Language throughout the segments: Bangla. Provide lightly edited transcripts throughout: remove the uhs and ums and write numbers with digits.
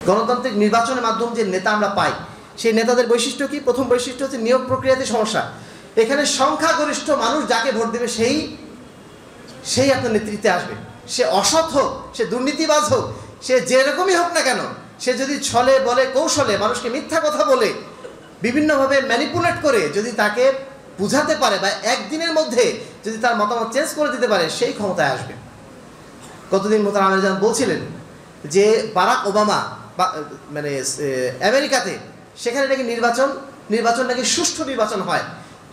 গণতান্ত্রিক নির্বাচনের মাধ্যমে যে নেতা আমরা পাই, সেই নেতাদের বৈশিষ্ট্য কি? প্রথম বৈশিষ্ট্য হচ্ছে নিয়োগ প্রক্রিয়াতে সমস্যা। এখানে সংখ্যাগরিষ্ঠ মানুষ যাকে ভোট দেবে সেই আপনার নেতৃত্বে আসবে। সে অসৎ হোক, সে দুর্নীতিবাজ হোক, সে যেরকমই হোক না কেন, সে যদি ছলে বলে কৌশলে মানুষকে মিথ্যা কথা বলে বিভিন্নভাবে ম্যানিপুলেট করে যদি তাকে বুঝাতে পারে বা একদিনের মধ্যে যদি তার মতামত চেঞ্জ করে দিতে পারে, সেই ক্ষমতায় আসবে। কতদিন মতো আমেরিকান বলছিলেন যে বারাক ওবামা মানে আমেরিকাতে সেখানে নাকি নির্বাচন নাকি সুষ্ঠু নির্বাচন হয়।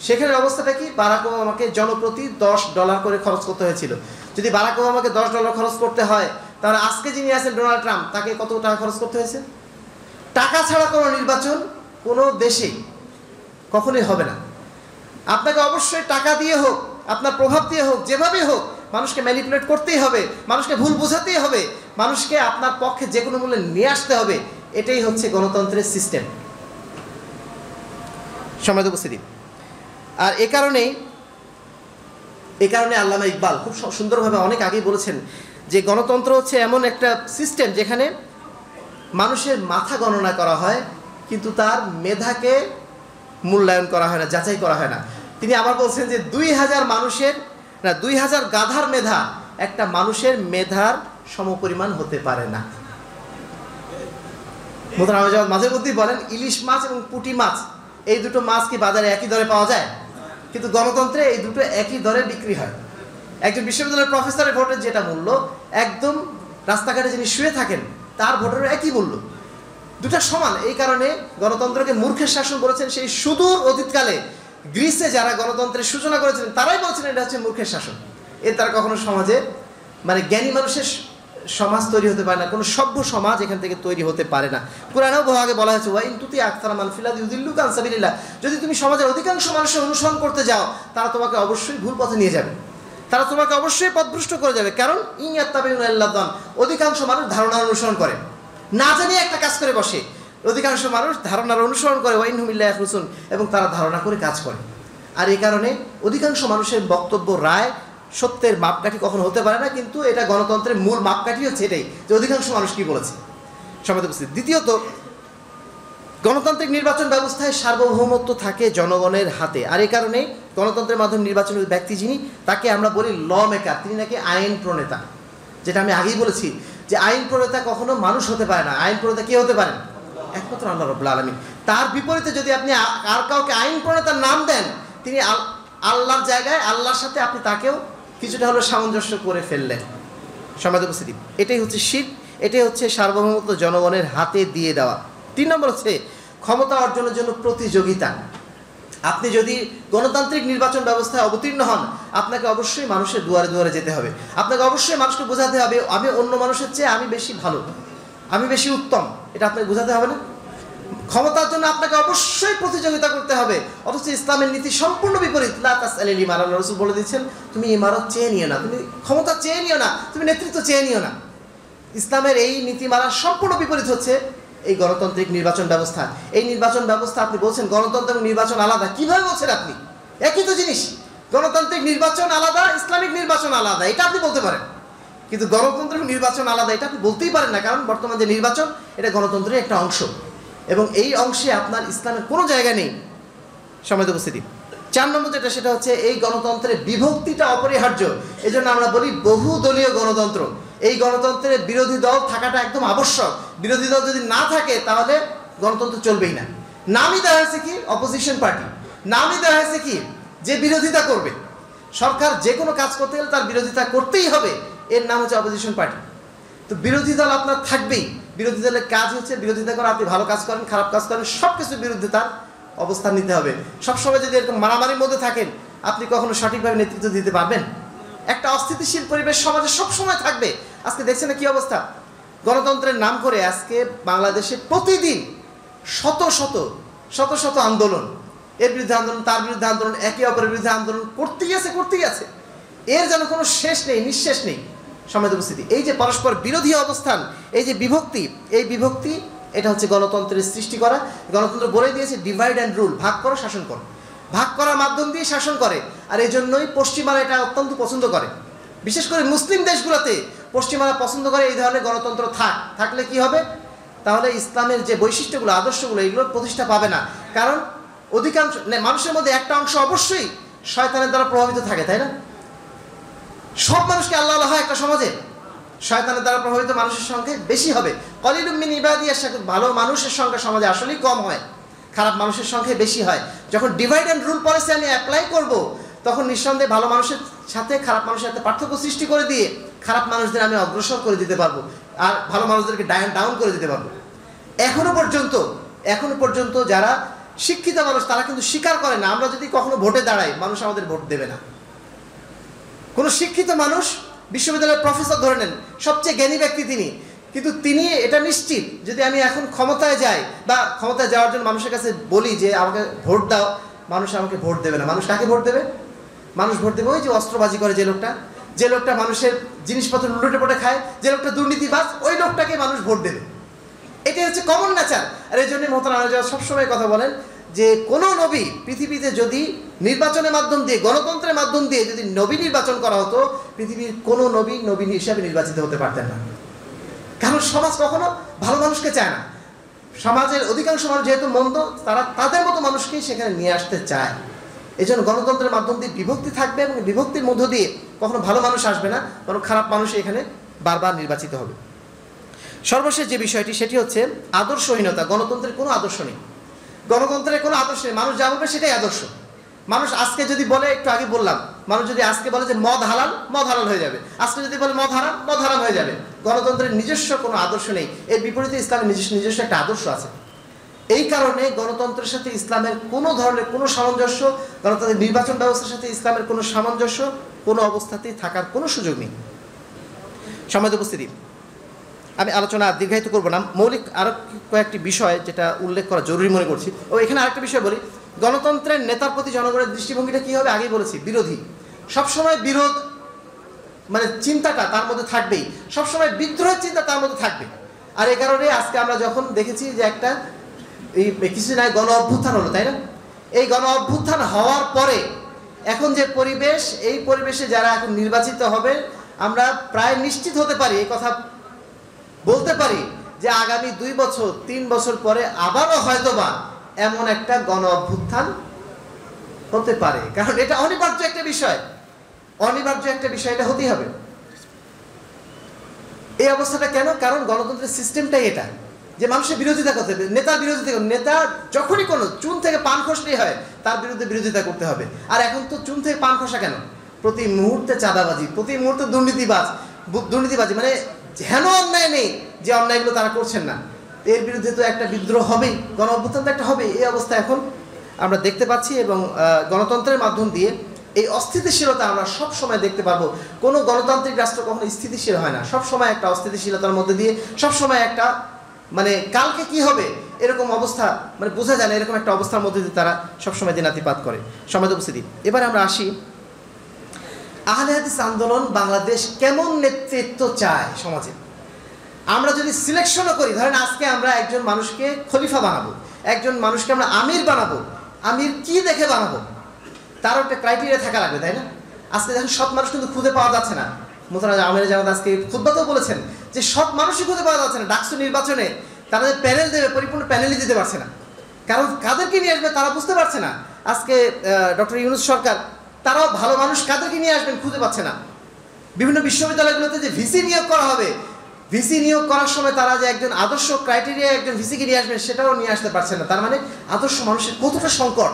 সেখানে অবস্থাটা কি? বারাক ওবামাকে জনপ্রতি $10 করে খরচ করতে হয়েছিল। যদি বারাক ওবামাকে $10 খরচ করতে হয়, তাহলে আজকে যিনি আছেন ডোনাল্ড ট্রাম্প, তাকে কত টাকা খরচ করতে হয়েছে? টাকা ছাড়া কোনো নির্বাচন কোনো দেশেই কখনোই হবে না। আপনাকে অবশ্যই টাকা দিয়ে হোক, আপনার প্রভাব দিয়ে হোক, যেভাবে হোক মানুষকে ম্যানিপুলেট করতেই হবে, মানুষকে ভুল বোঝাতেই হবে, মানুষকে আপনার পক্ষে যে কোনো মূল্যে নিয়ে আসতে হবে। এটাই হচ্ছে গণতন্ত্রের সিস্টেম। সম্মানিত উপস্থিতি, আর এ কারণে আল্লামা ইকবাল খুব সুন্দরভাবে অনেক আগেই বলেছেন যে গণতন্ত্র হচ্ছে এমন একটা সিস্টেম যেখানে মানুষের মাথা গণনা করা হয়, কিন্তু তার মেধাকে মূল্যায়ন করা হয় না, যাচাই করা হয় না। তিনি আবার বলছেন যে 2000 গাধার মেধা একটা মানুষের মেধার সমপরিমাণ হতে পারে না। মাঝে মধ্যেই বলেন ইলিশ মাছ এবং পুঁটি মাছ, এই দুটো মাছ কি বাজারে একই দরে পাওয়া যায়? কিন্তু গণতন্ত্রে এই দুটো একই দরে বিক্রি হয়। একজন বিশ্ববিদ্যালয়ের প্রফেসরের ভোটের যেটা মূল্য, একদম রাস্তাঘাটে যিনি শুয়ে থাকেন তার ভোটেরও একই মূল্য, দুটা সমান। এই কারণে গণতন্ত্রকে মূর্খের শাসন বলেছেন। সেই সুদূর অতীতকালে গ্রিসে যারা গণতন্ত্রের সূচনা করেছিলেন তারাই বলছেন এটা হচ্ছে মূর্খের শাসন। এর দ্বারা কখনো সমাজে মানে জ্ঞানী মানুষের সমাজ তৈরি হতে পারে না, কোনো সভ্য সমাজ এখান থেকে তৈরি হতে পারে না। কোরআনেও বহু আগে বলা হয়েছে ওয়াইন তুতি আকতারা মান ফিল আরদি ইউদিল্লুকা আন সাবিলিল্লাহ, যদি তুমি সমাজের অধিকাংশ মানুষের অনুসরণ করতে যাও, তারা তোমাকে অবশ্যই ভুল পথে নিয়ে যাবে, তারা তোমাকে অবশ্যই পথভ্রষ্ট করে যাবে। কারণ ইন ইয়াত্তাবিউনা ইল্লা যান, অধিকাংশ মানুষ ধারণার অনুসরণ করে, না জানিয়ে একটা কাজ করে বসে। অধিকাংশ মানুষ ধারণার অনুসরণ করে, ওয়াইন হুম ইল্লা ইয়াখরুসুন, এবং তারা ধারণা করে কাজ করে। আর এই কারণে অধিকাংশ মানুষের বক্তব্য রায় সত্যের মাপকাঠি কখনো হতে পারে না। কিন্তু এটা গণতন্ত্রের মূল মাপকাঠি হচ্ছে এটাই, যে অধিকাংশ মানুষ কি বলেছে। সম্মানিত উপস্থিতি, দ্বিতীয়ত গণতান্ত্রিক নির্বাচন ব্যবস্থায় সার্বভৌমত্ব থাকে জনগণের হাতে। আর এই কারণে গণতন্ত্রের মাধ্যমে নির্বাচনের ব্যক্তি যিনি, তাকে আমরা বলি ল মেকার, তিনি নাকি আইন প্রণেতা। যেটা আমি আগেই বলেছি যে আইন প্রণেতা কখনো মানুষ হতে পারে না। আইন প্রণেতা কে হতে পারেন? একমাত্র আল্লাহ রাব্বুল আলামিন। তার বিপরীতে যদি আপনি আর কাউকে আইন প্রণেতার নাম দেন, তিনি আল্লাহর জায়গায়, আল্লাহর সাথে আপনি তাকেও কিছুটা হলো সামঞ্জস্য করে ফেললেন। সম্মানিত উপস্থিতি, এটাই হচ্ছে শিরক, এটাই হচ্ছে সার্বভৌমত্ব জনগণের হাতে দিয়ে দেওয়া। 3 নম্বর হচ্ছে ক্ষমতা অর্জনের জন্য প্রতিযোগিতা। আপনি যদি গণতান্ত্রিক নির্বাচন ব্যবস্থায় অবতীর্ণ হন, আপনাকে অবশ্যই মানুষের দুয়ারে দুয়ারে যেতে হবে, আপনাকে অবশ্যই মানুষকে বোঝাতে হবে আমি অন্য মানুষের চেয়ে আমি বেশি ভালো, আমি বেশি উত্তম, এটা আপনাকে বোঝাতে হবে না? ক্ষমতার জন্য আপনাকে অবশ্যই প্রতিযোগিতা করতে হবে। অথচ ইসলামের নীতি সম্পূর্ণ বিপরীত। লা তাসআলিল ইমারা, আল্লাহ রাসূল বলে দিচ্ছেন তুমি ইমারত চেয়ে নিও না, তুমি ক্ষমতা চেয়ে নিও না, তুমি নেতৃত্ব চেয়ে নিও না। ইসলামের এই নীতিমালার সম্পূর্ণ বিপরীত হচ্ছে এই গণতান্ত্রিক নির্বাচন ব্যবস্থা। এই নির্বাচন ব্যবস্থা আপনি বলছেন গণতন্ত্র এবং নির্বাচন আলাদা, কিভাবে বলছেন আপনি? একই তো জিনিস। গণতান্ত্রিক নির্বাচন আলাদা, ইসলামিক নির্বাচন আলাদা, এটা আপনি বলতে পারেন, কিন্তু গণতন্ত্র এবং নির্বাচন আলাদা এটা আপনি বলতেই পারেন না। কারণ বর্তমান যে নির্বাচন, এটা গণতন্ত্রের একটা অংশ, এবং এই অংশে আপনার ইসলামের কোনো জায়গা নেই। সম্মানিত উপস্থিতি, 4 নম্বর যেটা, সেটা হচ্ছে এই গণতন্ত্রের বিভক্তিটা অপরিহার্য। এই জন্য আমরা বলি বহুদলীয় গণতন্ত্র। এই গণতন্ত্রের বিরোধী দল থাকাটা একদম আবশ্যক। বিরোধী দল যদি না থাকে তাহলে গণতন্ত্র চলবেই না। নামই দেওয়া হয়েছে কি? Opposition party. নামই দেওয়া হয়েছে কি? যে বিরোধিতা করবে। সরকার যে কোনো কাজ করতে গেলে তার বিরোধিতা করতেই হবে, এর নাম হচ্ছে অপোজিশন পার্টি। তো বিরোধী দল আপনার থাকবেই। বিরোধী দলের কাজ হচ্ছে বিরোধিতা করা। আপনি ভালো কাজ করেন, খারাপ কাজ করেন, সব কিছুর বিরুদ্ধে তার অবস্থান নিতে হবে। সবসময় যদি এরকম মারামারির মধ্যে থাকেন, আপনি কখনো সঠিকভাবে নেতৃত্ব দিতে পারবেন? একটা অস্থিতিশীল পরিবেশ সমাজে সবসময় থাকবে। আজকে দেখছেন না কি অবস্থা? গণতন্ত্রের নাম করে আজকে বাংলাদেশে প্রতিদিন শত শত আন্দোলন, এর বিরুদ্ধে আন্দোলন, তার বিরুদ্ধে আন্দোলন, একে অপরের বিরুদ্ধে আন্দোলন করতেই আছে। এর যেন কোনো শেষ নেই, নিঃশেষ নেই। সম্মানিত উপস্থিতি, এই যে পরস্পর বিরোধী অবস্থান, এই যে বিভক্তি, এই বিভক্তি এটা হচ্ছে গণতন্ত্রের সৃষ্টি করা। গণতন্ত্র বলে দিয়েছে ডিভাইড অ্যান্ড রুল, ভাগ করো শাসন করো। ভাগ করার মাধ্যম দিয়ে শাসন করে। আর এই জন্যই পশ্চিমারা এটা অত্যন্ত পছন্দ করে। বিশেষ করে মুসলিম দেশগুলোতে পশ্চিমারা পছন্দ করে এই ধরনের গণতন্ত্র থাকলে কি হবে? তাহলে ইসলামের যে বৈশিষ্ট্যগুলো, আদর্শগুলো, এগুলো প্রতিষ্ঠা পাবে না। কারণ অধিকাংশ মানুষের মধ্যে একটা অংশ অবশ্যই শয়তানের দ্বারা প্রভাবিত থাকে, তাই না? সব মানুষকে আল্লাহ আল্লাহ একটা সমাজে শয়তানের দ্বারা প্রভাবিত মানুষের সংখ্যা বেশি হবে। কলিলুম মিন ইবাদিয়াশ শাকুর, ভালো মানুষের সংখ্যা সমাজে আসলেই কম হয়, খারাপ মানুষের সংখ্যা বেশি হয়। যখন ডিভাইড অ্যান্ড রুল পলিসি আমি অ্যাপ্লাই করব, তখন নিঃসন্দেহে ভালো মানুষের সাথে খারাপ মানুষের সাথে পার্থক্য সৃষ্টি করে দিয়ে খারাপ মানুষদের আমি অগ্রসর করে দিতে পারবো, আর ভালো মানুষদেরকে ডাউন করে দিতে পারবো। এখনো পর্যন্ত যারা শিক্ষিত মানুষ তারা কিন্তু স্বীকার করে না, আমরা যদি কখনো ভোটে দাঁড়াই মানুষ আমাদের ভোট দেবে না। কোনো শিক্ষিত মানুষ, বিশ্ববিদ্যালয়ের প্রফেসর ধরে নেন, সবচেয়ে জ্ঞানী ব্যক্তি তিনি, কিন্তু তিনি এটা নিশ্চিত যদি আমি এখন ক্ষমতায় যাই বা ক্ষমতায় যাওয়ার জন্য মানুষের কাছে বলি যে আমাকে ভোট দাও, মানুষ আমাকে ভোট দেবে না। মানুষ কাকে ভোট দেবে? মানুষ ভোট দেবে ওই যে অস্ত্রবাজি করে যে লোকটা মানুষের জিনিসপত্র লুটে পটে খায়, যে লোকটা দুর্নীতিবাজ, ওই লোকটাকে মানুষ ভোট দেবে। এটাই হচ্ছে কমন নেচার। আর এই জন্যই মোহতারাম আলেম সবসময় কথা বলেন যে কোনো নবী পৃথিবীতে যদি নির্বাচনের মাধ্যম দিয়ে, গণতন্ত্রের মাধ্যম দিয়ে যদি নবী নির্বাচন করা হতো, পৃথিবীর কোনো নবী হিসাবে নির্বাচিত হতে পারতেন না। কারণ সমাজ কখনো ভালো মানুষকে চায় না। সমাজের অধিকাংশ মানুষ যেহেতু মন্দ, তারা তাদের মতো মানুষকেই সেখানে নিয়ে আসতে চায়। এই জন্য গণতন্ত্রের মাধ্যম দিয়ে বিভক্তি থাকবে এবং বিভক্তির মধ্য দিয়ে কখনো ভালো মানুষ আসবে না, বরং খারাপ মানুষ এখানে বারবার নির্বাচিত হবে। সর্বশেষ যে বিষয়টি সেটি হচ্ছে আদর্শহীনতা। গণতন্ত্রের কোনো আদর্শ নেই, গণতন্ত্রের কোনো আদর্শ নেই। মানুষ যা বলবে সেটাই আদর্শ। মানুষ আজকে যদি বলে, একটু আগে বললাম, মানুষ যদি আজকে বলে যে মদ হালাল হয়ে যাবে, আজকে যদি বলে মদ হারাম হয়ে যাবে। গণতন্ত্রের নিজস্ব কোনো আদর্শ নেই। এর বিপরীতে ইসলামের নিজস্ব একটা আদর্শ আছে। এই কারণে গণতন্ত্রের সাথে ইসলামের কোনো ধরনের কোনো সামঞ্জস্য, গণতন্ত্রের নির্বাচন ব্যবস্থার সাথে ইসলামের কোনো সামঞ্জস্য কোনো অবস্থাতেই থাকার কোনো সুযোগ নেই। সম্মানিত উপস্থিতি, আমি আলোচনা দীর্ঘায়িত করব না। মৌলিক আরও কয়েকটি বিষয় যেটা উল্লেখ করা জরুরি মনে করছি। ও এখানে আরেকটা বিষয় বলি, গণতন্ত্রের নেতার প্রতি জনগণের দৃষ্টিভঙ্গিটা কী হবে আগেই বলেছি, বিরোধী। সবসময় বিরোধ মানে চিন্তাটা তার মধ্যে থাকবেই, সবসময় বিদ্রোহের চিন্তা তার মধ্যে থাকবে। আর এই কারণে আজকে আমরা যখন দেখেছি যে একটা এই কিছুদিন আগে গণ অভ্যুত্থান হলো, তাই না? এই গণ অভ্যুত্থান হওয়ার পরে এখন যে পরিবেশ, এই পরিবেশে যারা এখন নির্বাচিত হবে, আমরা প্রায় নিশ্চিত হতে পারি, এই কথা বলতে পারি যে আগামী 2 বছর 3 বছর পরে আবারও হয়তোবা এমন একটা গণ অভ্যুত্থান হতে পারে। কারণ এটা অনিবার্য একটা বিষয়, এটা হতেই হবে। এই অবস্থাটা কেন? কারণ গণতন্ত্রের সিস্টেমটাই এটা যে মানুষের বিরোধিতা করতে হবে, নেতার বিরোধিতা। নেতা যখনই কোনো চুন থেকে পান খসলেই হয়, তার বিরুদ্ধে বিরোধিতা করতে হবে। আর এখন তো চুন থেকে পান খসা কেন? প্রতি মুহূর্তে চাঁদাবাজি, প্রতি মুহূর্তে দুর্নীতিবাজি, মানে হেন অন্যায় নেই যে অন্যায়গুলো তারা করছেন না। এর বিরুদ্ধে তো একটা বিদ্রোহ হবেই, গণ অভ্যুত্থান তো একটা হবে। এই অবস্থা এখন আমরা দেখতে পাচ্ছি এবং গণতন্ত্রের মাধ্যম দিয়ে এই অস্থিতিশীলতা আমরা সব সময় দেখতে পারবো। কোনো গণতান্ত্রিক রাষ্ট্র কখনো স্থিতিশীল হয় না, সব সময় একটা অস্থিতিশীলতার মধ্যে দিয়ে, সব সময় একটা মানে কালকে কি হবে এরকম অবস্থা, মানে বোঝা যায় না, এরকম একটা অবস্থার মধ্যে দিয়ে তারা সবসময় দিনাতিপাত করে। সম্মানিত উপস্থিতি, এবার আমরা আসি আহলে হাদিস আন্দোলন বাংলাদেশ কেমন নেতৃত্ব চায় সমাজে। আমরা যদি সিলেকশনও করি, ধরেন আজকে আমরা একজন মানুষকে খলিফা বানাবো, একজন মানুষকে আমরা আমির বানাবো, আমির কি দেখে বানাবো তারও একটা ক্রাইটেরিয়া থাকা লাগবে, তাই না? আজকে দেখেন সৎ মানুষ কিন্তু খুঁজে পাওয়া যাচ্ছে না। মোহতারাম আমির জামাত আজকে খুতবাতেও বলেছেন যে সৎ মানুষই খুঁজে পাওয়া যাচ্ছে না। ডাকসু নির্বাচনে তারা যে প্যানেল দেবে, পরিপূর্ণ প্যানেলই দিতে পারছে না, কারণ কাদেরকে নিয়ে আসবে তারা বুঝতে পারছে না। আজকে ডক্টর ইউনূস সরকার, তারাও ভালো মানুষ কাদেরকে নিয়ে আসবেন খুঁজে পাচ্ছে না। বিভিন্ন বিশ্ববিদ্যালয়গুলোতে যে ভিসি নিয়োগ করা হবে, ভিসি নিয়োগ করার সময় তারা যে একজন আদর্শ ক্রাইটেরিয়া একজন ভিসিকে নিয়ে আসবেন সেটাও নিয়ে আসতে পারছে না। তার মানে আদর্শ মানুষের কতটা সংকট।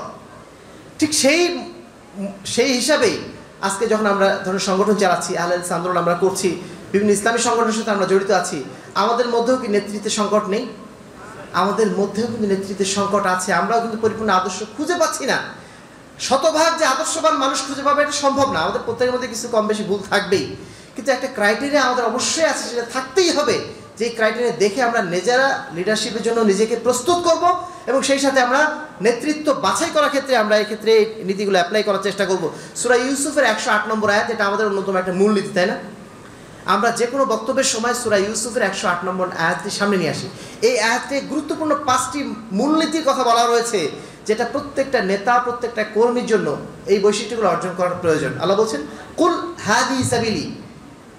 ঠিক সেই হিসাবেই আজকে যখন আমরা ধরুন সংগঠন চালাচ্ছি, আহলে হাদিস আন্দোলন আমরা করছি, বিভিন্ন ইসলামী সংগঠনের সাথে আমরা জড়িত আছি, আমাদের মধ্যেও কি নেতৃত্বের সংকট নেই? আমাদের মধ্যেও কিন্তু নেতৃত্বের সংকট আছে। আমরাও কিন্তু পরিপূর্ণ আদর্শ খুঁজে পাচ্ছি না। শতভাগ যে আদর্শবান মানুষ খুঁজে পাবে এটা সম্ভব না। আমাদের প্রত্যেকের মধ্যে কিছু কম বেশি ভুল থাকবেই, কিন্তু একটা ক্রাইটেরিয়া আমাদের অবশ্যই আছে, সেটা থাকতেই হবে। যে ক্রাইটেরিয়া দেখে আমরা নিজেরা লিডারশিপের জন্য নিজেকে প্রস্তুত করব এবং সেই সাথে আমরা নেতৃত্ব বাছাই করার ক্ষেত্রে আমরা এক্ষেত্রে এই নীতিগুলো অ্যাপ্লাই করার চেষ্টা করব। সূরা ইউসুফের 108 নম্বর আয়াত, এটা আমাদের অন্যতম একটা মূলনীতি, তাই না? আমরা যে কোনো বক্তব্যের সময় সূরা ইউসুফের 108 নম্বর আয়াতটি সামনে নিয়ে আসি। এই আয়াতে গুরুত্বপূর্ণ 5টি মূলনীতির কথা বলা রয়েছে, যেটা প্রত্যেকটা নেতা, প্রত্যেকটা কর্মীর জন্য এই বৈশিষ্ট্যগুলো অর্জন করার প্রয়োজন। আল্লাহ বলছেন, কুল হাদিহি সাবিলি,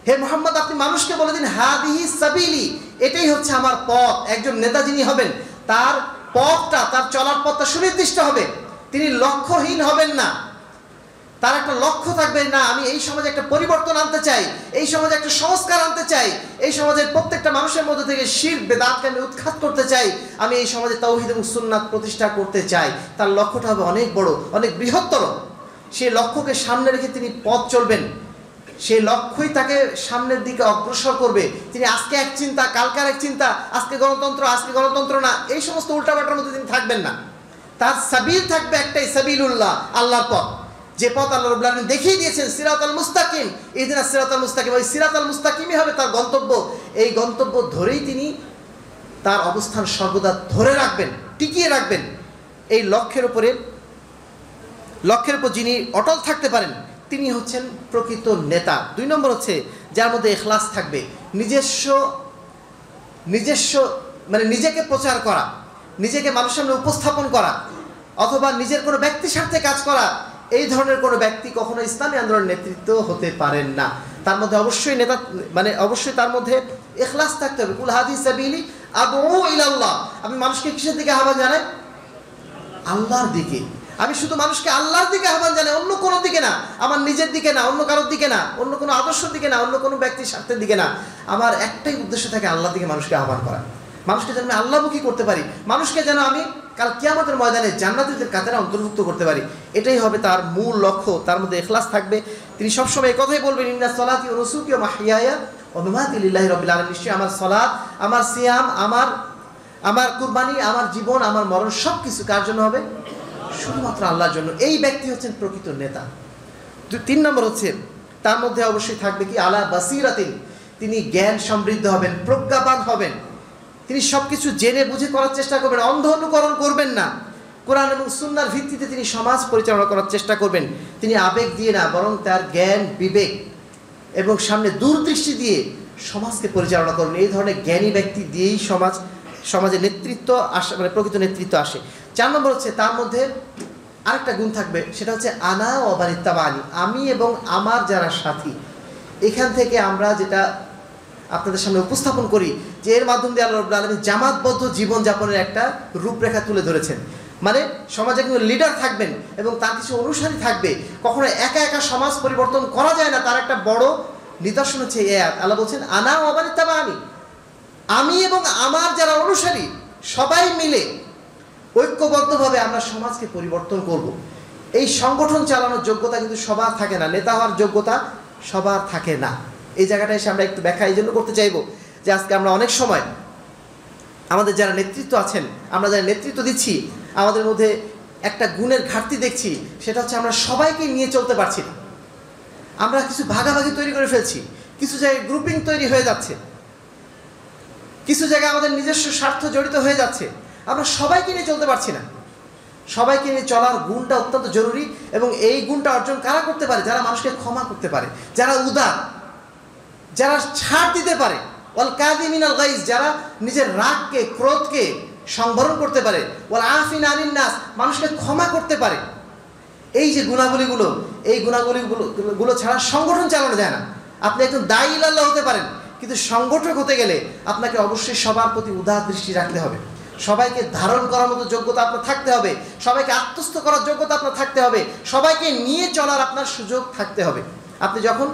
হে মুহাম্মদ আপনি মানুষকে বলে দিন হাদিহি সাবিলি, এটাই হচ্ছে আমার পথ। একজন নেতা যিনি হবেন তার পথটা, তার চলার পথটা সুনির্দিষ্ট হবে। তিনি লক্ষ্যহীন হবেন না। তার একটা লক্ষ্য থাকবে, না আমি এই সমাজে একটা পরিবর্তন আনতে চাই, এই সমাজে একটা সংস্কার আনতে চাই, এই সমাজের প্রত্যেকটা মানুষের মধ্যে থেকে শিরক বেদাতকে আমি উৎখাত করতে চাই, আমি এই সমাজে তাওহীদ এবং সুন্নাত প্রতিষ্ঠা করতে চাই। তার লক্ষ্যটা হবে অনেক বড়, অনেক বৃহত্তর। সেই লক্ষ্যকে সামনে রেখে তিনি পথ চলবেন। সেই লক্ষ্যই তাকে সামনের দিকে অগ্রসর করবে। তিনি আজকে এক চিন্তা, কালকার এক চিন্তা, আজকে গণতন্ত্র না, এই সমস্ত উল্টাপাল্টার মধ্যে তিনি থাকবেন না। তার সাবিল থাকবে একটাই, সাবিলুল্লাহ, আল্লাহর পথ। যে পথ আল্লাহ রাব্বুল আলামিন দেখিয়ে দিয়েছেন, সিরাতাল মুস্তাকিম, ইহদিনাস সিরাতাল মুস্তাকিম, ওই সিরাতাল মুস্তাকিমই হবে তার গন্তব্য। এই গন্তব্য ধরেই তিনি তার অবস্থান সর্বদা ধরে রাখবেন, টিকিয়ে রাখবেন। এই লক্ষ্যের উপর যিনি অটল থাকতে পারেন তিনি হচ্ছেন প্রকৃত নেতা। 2 নম্বর হচ্ছে যার মধ্যে ইখলাস থাকবে, নিজস্ব মানে নিজেকে প্রচার করা, নিজেকে মানুষের সামনে উপস্থাপন করা, অথবা নিজের কোনো ব্যক্তি স্বার্থে কাজ করা, এই ধরনের কোনো ব্যক্তি কখনো ইসলামী আন্দোলনের নেতৃত্ব হতে পারেন না। তার মধ্যে অবশ্যই অবশ্যই তার মধ্যে ইখলাস থাকতে হবে। কুল হাদি সাবিলি আদউ ইলাল্লাহ, আমি মানুষকে কিসের দিকে আহ্বান জানাই? আল্লাহর দিকে। আমি শুধু মানুষকে আল্লাহর দিকে আহ্বান জানাই, অন্য কোনো দিকে না, আমার নিজের দিকে না, অন্য কারোর দিকে না, অন্য কোনো আদর্শের দিকে না, অন্য কোনো ব্যক্তির স্বার্থের দিকে না। আমার একটাই উদ্দেশ্য থাকে আল্লাহর দিকে মানুষকে আহ্বান করা, মানুষকে যেন আমি আল্লাহমুখী করতে পারি, মানুষকে যেন আমি কাল কিয়ামতের ময়দানে জান্নাতীদের কাতারে অন্তর্ভুক্ত করতে পারি। এটাই হবে তার মূল লক্ষ্য। তার মধ্যে ইখলাস থাকবে। তিনি সবসময় এই কথাই বলবেন, ইন্না সলাতি ওয়া নুসুকি ওয়া মাহইয়ায়া ওয়া মামাতি লিল্লাহি রাব্বিল আলামিন। নিশ্চয়ই আমার সলাত, আমার সিয়াম, আমার কুরবানি, আমার জীবন, আমার মরণ সব কিছু কার জন্য হবে? শুধুমাত্র আল্লাহর জন্য। এই ব্যক্তি হচ্ছেন প্রকৃত নেতা। 3 নম্বর হচ্ছে তার মধ্যে অবশ্যই থাকবে কি? আলা বাসিরাতিন, তিনি জ্ঞান সমৃদ্ধ হবেন, প্রজ্ঞাবান হবেন। তিনি সব কিছু জেনে বুঝে করার চেষ্টা করবেন, অন্ধ অনুকরণ করবেন না। কোরআন এবং সুন্নাহর ভিত্তিতে তিনি সমাজ পরিচালনা করার চেষ্টা করবেন। তিনি আবেগ দিয়ে না, বরং তার জ্ঞান, বিবেক এবং সামনে দূরদৃষ্টি দিয়ে সমাজকে পরিচালনা করবেন। এই ধরনের জ্ঞানী ব্যক্তি দিয়েই সমাজে নেতৃত্ব আসে, মানে প্রকৃত নেতৃত্ব আসে। 4 নম্বর হচ্ছে তার মধ্যে আরেকটা গুণ থাকবে, সেটা হচ্ছে আনা ওয়া বানিত্তাবানি, আমি এবং আমার যারা সাথী। এখান থেকে আমরা যেটা আপনাদের সামনে উপস্থাপন করি যে এর মাধ্যম দিয়ে আল্লাহ রাব্বুল আলামিন জামাতবদ্ধ জীবনযাপনের একটা রূপরেখা তুলে ধরেছেন। মানে সমাজে কিন্তু লিডার থাকবেন এবং তার কিছু অনুসারী থাকবে। কখনো একা একা সমাজ পরিবর্তন করা যায় না। তার একটা বড় নিদর্শন হচ্ছে এই আয়াত। আল্লাহ বলছেন আনা ওয়া বানিত্তাবানি, আমি এবং আমার যারা অনুসারী সবাই মিলে ঐক্যবদ্ধভাবে আমরা সমাজকে পরিবর্তন করব। এই সংগঠন চালানোর যোগ্যতা কিন্তু সবার থাকে না, নেতা হওয়ার যোগ্যতা সবার থাকে না। এই জায়গাটা এসে আমরা একটু ব্যাখ্যা এই জন্য করতে চাইব যে আজকে আমরা অনেক সময় আমাদের যারা নেতৃত্ব আছেন, আমরা যারা নেতৃত্ব দিচ্ছি, আমাদের মধ্যে একটা গুণের ঘাটতি দেখছি, সেটা হচ্ছে আমরা সবাইকে নিয়ে চলতে পারছি না। আমরা কিছু ভাগাভাগি তৈরি করে ফেলছি, কিছু জায়গায় গ্রুপিং তৈরি হয়ে যাচ্ছে, কিছু জায়গায় আমাদের নিজস্ব স্বার্থ জড়িত হয়ে যাচ্ছে। আমরা সবাইকে নিয়ে চলতে পারছি না। সবাইকে নিয়ে চলার গুণটা অত্যন্ত জরুরি। এবং এই গুণটা অর্জন কারা করতে পারে? যারা মানুষকে ক্ষমা করতে পারে, যারা উদার, যারা ছাড় দিতে পারে, ওয়াল কাযিমিনাল গাইজ, যারা নিজের রাগকে, ক্রোধকে সংবরণ করতে পারে, ওয়াল আফিনা আনিন নাস, মানুষকে ক্ষমা করতে পারে। এই যে গুণাবলীগুলো, এই গুণাবলীগুলো ছাড়া সংগঠন চালানো যায় না। আপনি একজন দায়ী ইলাল্লাহ হতে পারেন, কিন্তু সংগঠক হতে গেলে আপনাকে অবশ্যই সবার প্রতি উদার দৃষ্টি রাখতে হবে। সবাইকে ধারণ করার মতো যোগ্যতা আপনার থাকতে হবে, সবাইকে আত্মস্থ করার যোগ্যতা আপনার থাকতে হবে, সবাইকে নিয়ে চলার আপনার সুযোগ থাকতে হবে। আপনি যখন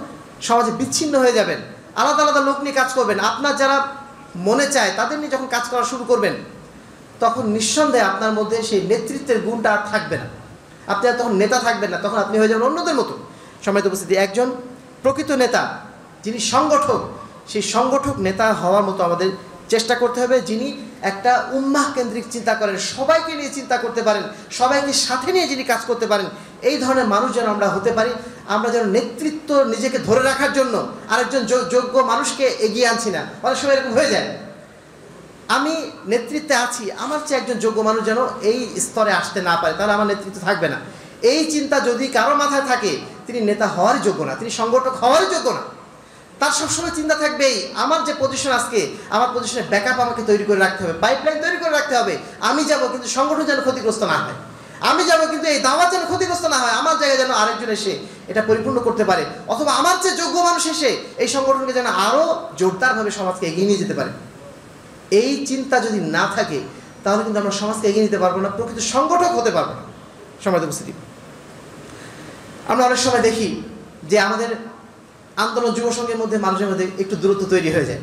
সমাজে বিচ্ছিন্ন হয়ে যাবেন, আলাদা আলাদা লোক নিয়ে কাজ করবেন, আপনার যারা মনে চায় তাদের নিয়ে যখন কাজ করা শুরু করবেন, তখন নিঃসন্দেহে আপনার মধ্যে সেই নেতৃত্বের গুণটা আর থাকবে না। আপনি আর তখন নেতা থাকবেন না, তখন আপনি হয়ে যাবেন অন্যদের মতো। সম্মানিত উপস্থিতি, একজন প্রকৃত নেতা যিনি সংগঠক, সেই সংগঠক নেতা হওয়ার মতো আমাদের চেষ্টা করতে হবে, যিনি একটা উম্মাহ কেন্দ্রিক চিন্তা করেন, সবাইকে নিয়ে চিন্তা করতে পারেন, সবাইকে সাথে নিয়ে যিনি কাজ করতে পারেন। এই ধরনের মানুষ যেন আমরা হতে পারি। আমরা যেন নেতৃত্ব নিজেকে ধরে রাখার জন্য আরেকজন যোগ্য মানুষকে এগিয়ে আনছি না। অনেক সময় এরকম হয়ে যায়, আমি নেতৃত্বে আছি, আমার চেয়ে একজন যোগ্য মানুষ যেন এই স্তরে আসতে না পারে, তাহলে আমার নেতৃত্ব থাকবে না। এই চিন্তা যদি কারো মাথায় থাকে, তিনি নেতা হওয়ারই যোগ্য না, তিনি সংগঠক হওয়ারই যোগ্য না। তার সবসময় চিন্তা থাকবেই আমার যে পজিশন, আজকে আমার পজিশনের ব্যাকআপ আমাকে তৈরি করে রাখতে হবে, পাইপলাইন তৈরি করে রাখতে হবে। আমি যাব কিন্তু সংগঠন যেন ক্ষতিগ্রস্ত না হয়, আমি যাব কিন্তু এই দাওয়াত যেন ক্ষতিগ্রস্ত না হয়, আমার জায়গায় যেন আরেকজন এসে এটা পরিপূর্ণ করতে পারে, অথবা আমার চেয়ে যোগ্য মানুষ এসে এই সংগঠনকে যেন আরও জোরদারভাবে সমাজকে এগিয়ে নিয়ে যেতে পারে। এই চিন্তা যদি না থাকে তাহলে কিন্তু আমরা সমাজকে এগিয়ে নিতে পারবো না, প্রকৃত সংগঠক হতে পারবো না। সম্মানিত উপস্থিতি, আমরা অনেক সময় দেখি যে আমাদের আন্দোলন যুব সংঘের মধ্যে মানুষের মধ্যে একটু দূরত্ব তৈরি হয়ে যায়।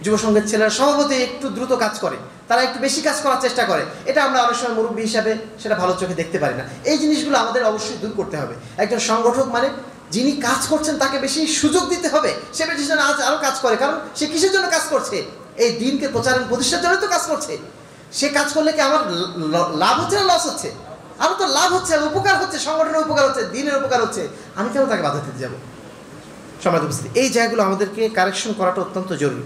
যুব সংঘের ছেলেরা স্বভাবতই একটু দ্রুত কাজ করে, তারা একটু বেশি কাজ করার চেষ্টা করে। এটা আমরা অনেক সময় মুরব্বী হিসাবে সেটা ভালো চোখে দেখতে পারি না। এই জিনিসগুলো আমাদের অবশ্যই দূর করতে হবে। একজন সংগঠক মানে যিনি কাজ করছেন তাকে বেশি সুযোগ দিতে হবে, সে বেশি যেন আরও কাজ করে। কারণ সে কিসের জন্য কাজ করছে? এই দিনকে প্রচার প্রতিষ্ঠার জন্য তো কাজ করছে। সে কাজ করলে কি আমার লাভ হচ্ছে না লস হচ্ছে? আরও তো লাভ হচ্ছে, উপকার হচ্ছে, সংগঠনের উপকার হচ্ছে, দিনের উপকার হচ্ছে। আমি কেন তাকে বাধা দিতে যাবো? সম্মানিত উপস্থিতি, এই জায়গাগুলো আমাদেরকে কারেকশন করাটা অত্যন্ত জরুরি।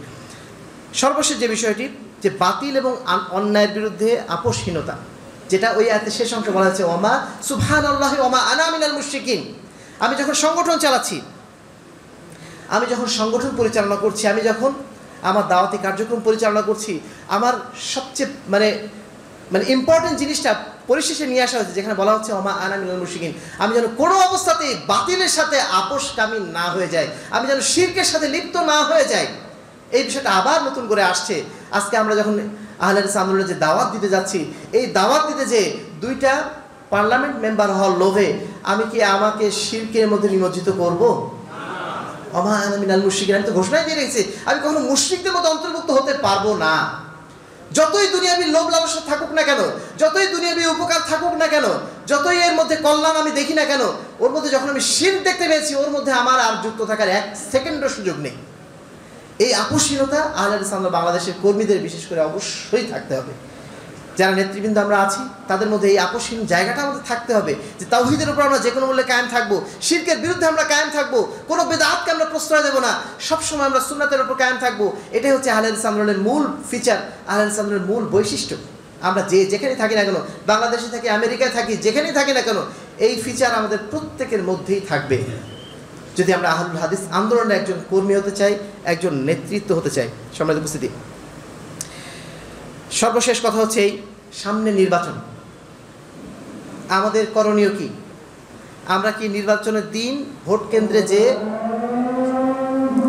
সর্বশেষ যে বিষয়টি, যে বাতিল এবং অন্যায়ের বিরুদ্ধে আপোষহীনতা, যেটা ওই আয়াতে শেষ অংশে বলা হয়েছে ওমা সুবহানাল্লাহি ওমা আনা মিনাল মুশরিকিন। আমি যখন সংগঠন চালাচ্ছি, আমি যখন সংগঠন পরিচালনা করছি, আমি যখন আমার দাওয়াতি কার্যক্রম পরিচালনা করছি, আমার সবচেয়ে মানে ইম্পর্টেন্ট জিনিসটা পরিশেষে নিয়ে আসা হয়েছে, যেখানে বলা হচ্ছে ওমা আনা মিনাল মুশরিকিন। আমি যেন কোনো অবস্থাতেই বাতিলের সাথে আপোষকামী না হয়ে যাই, আমি যেন শিরকের সাথে লিপ্ত না হয়ে যাই। এই বিষয়টা আবার নতুন করে আসছে। আজকে আমরা যখন আহলে হাদিস আন্দোলনের যে দাওয়াত দিতে যাচ্ছি, এই দাওয়াত দিতে যে 2টা পার্লামেন্ট মেম্বার হওয়ার লোভে আমি কি আমাকে শিরকের মধ্যে নিমজ্জিত করব? ওমা আনা মিনাল মুশরিকিন, আমি তো ঘোষণাই দিয়ে রেখেছি আমি কখনো মুশরিকদের মধ্যে অন্তর্ভুক্ত হতে পারবো না। যতই দুনিয়াবি লোভ লালসা থাকুক না কেন, যতই দুনিয়াবি উপকার থাকুক না কেন, যতই এর মধ্যে কল্যাণ আমি দেখি না কেন, ওর মধ্যে যখন আমি শিরক দেখতে পেয়েছি, ওর মধ্যে আমার আর যুক্ত থাকার 1 সেকেন্ডও সুযোগ নেই। এই আপোষহীনতা আহলে হাদিস বাংলাদেশের কর্মীদের বিশেষ করে অবশ্যই থাকতে হবে। যারা নেতৃবৃন্দ আমরা আছি তাদের মধ্যে এই আপোষহীন জায়গাটা আমাদের থাকতে হবে, যে তাওহীদের উপর আমরা যে কোনো মূল্যে কায়েম থাকবো, শিরকের বিরুদ্ধে আমরা কায়েম থাকবো, কোনো বেদাতকে আমরা প্রশ্রয় দেবো না, সবসময় আমরা সুন্নাতের উপর কায়েম থাকবো। এটাই হচ্ছে আহলে হাদিস আন্দোলনের মূল ফিচার, আহলে হাদিস আন্দোলনের মূল বৈশিষ্ট্য। আমরা যেখানে থাকি না কেন, বাংলাদেশে থাকি, আমেরিকায় থাকি, যেখানেই থাকি না কেন, এই ফিচার আমাদের প্রত্যেকের মধ্যেই থাকবে যদি আমরা আহলুল হাদিস আন্দোলনের একজন কর্মী হতে চাই, একজন নেতৃত্ব হতে চাই। সম্মানিত উপস্থিতি, সর্বশেষ কথা হচ্ছে এই সামনে নির্বাচন, আমাদের করণীয় কি? আমরা কি নির্বাচনের দিন ভোট কেন্দ্রে যে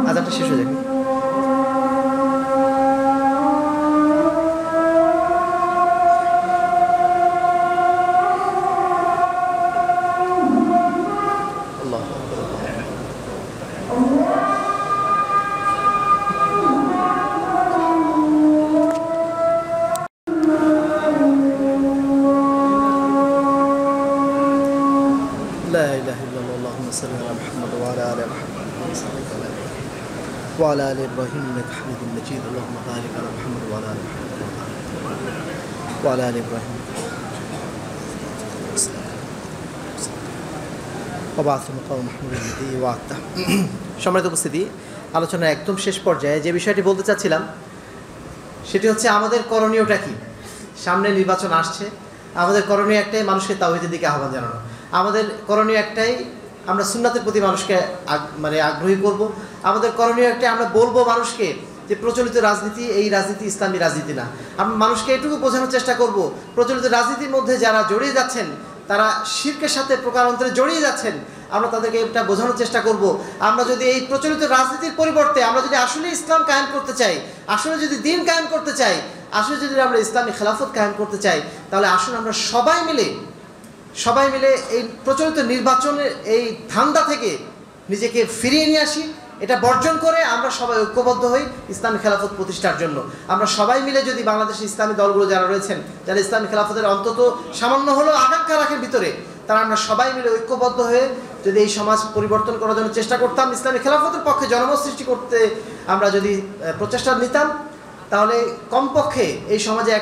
আজানটা শেষ হয়ে যাবে, وعلى آل إبراهيم إنك حميد مجيد اللهم بارك على محمد وعلى آل محمد وعلى آل إبراهيم وبعث مقام محمود الذي وعدته। সম্মানিত উপস্থিতি, আলোচনার একদম শেষ পর্যায়ে যে বিষয়টি বলতে চাচ্ছিলাম সেটি হচ্ছে আমাদের করণীয়টা কি। সামনে নির্বাচন আসছে, আমাদের করণীয় একটাই, মানুষকে তাওহীদের দিকে আহ্বান জানানো। আমাদের করণীয় একটাই, আমরা সুন্নাতের প্রতি মানুষকে আগ্রহী করব। আমাদের করণীয় একটাই, আমরা বলবো মানুষকে যে প্রচলিত রাজনীতি, এই রাজনীতি ইসলামী রাজনীতি না। আমরা মানুষকে এটুকু বোঝানোর চেষ্টা করব, প্রচলিত রাজনীতির মধ্যে যারা জড়িয়ে যাচ্ছেন, তারা শিরকের সাথে প্রকারান্তরে জড়িয়ে যাচ্ছেন, আমরা তাদেরকে এটা বোঝানোর চেষ্টা করব। আমরা যদি এই প্রচলিত রাজনীতির পরিবর্তে আমরা যদি আসলে ইসলাম কায়েম করতে চাই, আসলে যদি দিন কায়েম করতে চাই, আসলে যদি আমরা ইসলামী খেলাফত কায়েম করতে চাই, তাহলে আসুন আমরা সবাই মিলে এই প্রচলিত নির্বাচনের এই ধান্দা থেকে নিজেকে ফিরিয়ে নিয়ে আসি। এটা বর্জন করে আমরা সবাই ঐক্যবদ্ধ হই ইসলামী খেলাফত প্রতিষ্ঠার জন্য। আমরা সবাই মিলে যদি বাংলাদেশের ইসলামী দলগুলো যারা রয়েছেন, যারা ইসলামী খেলাফতের অন্তত সামান্য হলেও আকাঙ্ক্ষা রাখেন ভিতরে, তারা আমরা সবাই মিলে ঐক্যবদ্ধ হয়ে যদি এই সমাজ পরিবর্তন করার জন্য চেষ্টা করতাম, ইসলামী খেলাফতের পক্ষে জনমত সৃষ্টি করতে আমরা যদি প্রচেষ্টা নিতাম, তাহলে কমপক্ষে এই সমাজে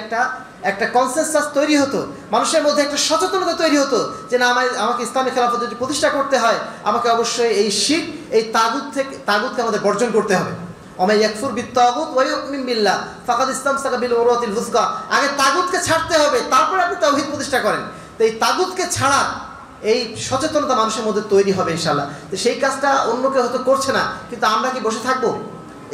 একটা কনসেনসাস তৈরি হতো, মানুষের মধ্যে একটা সচেতনতা তৈরি হতো যে না, আমাকে ইসলামী খেলাফত যদি প্রতিষ্ঠা করতে হয়, আমাকে অবশ্যই এই শিরক, এই তাগুতকে আমাদের বর্জন করতে হবে। ওমাই ইয়াকফুর বিত-তাগুত ওয়া ইউমিন বিল্লাহ ফাকাদ ইসতামসাকা বিল উরওয়াতিল ফুসকা। আগে তাগুতকে ছাড়তে হবে, তারপরে আপনি তাওহীদ প্রতিষ্ঠা করেন। তো এই তাগুতকে ছাড়া এই সচেতনতা মানুষের মধ্যে তৈরি হবে ইনশাআল্লাহ। তো সেই কাজটা অন্য কেউ হয়তো করছে না, কিন্তু আমরা কি বসে থাকবো?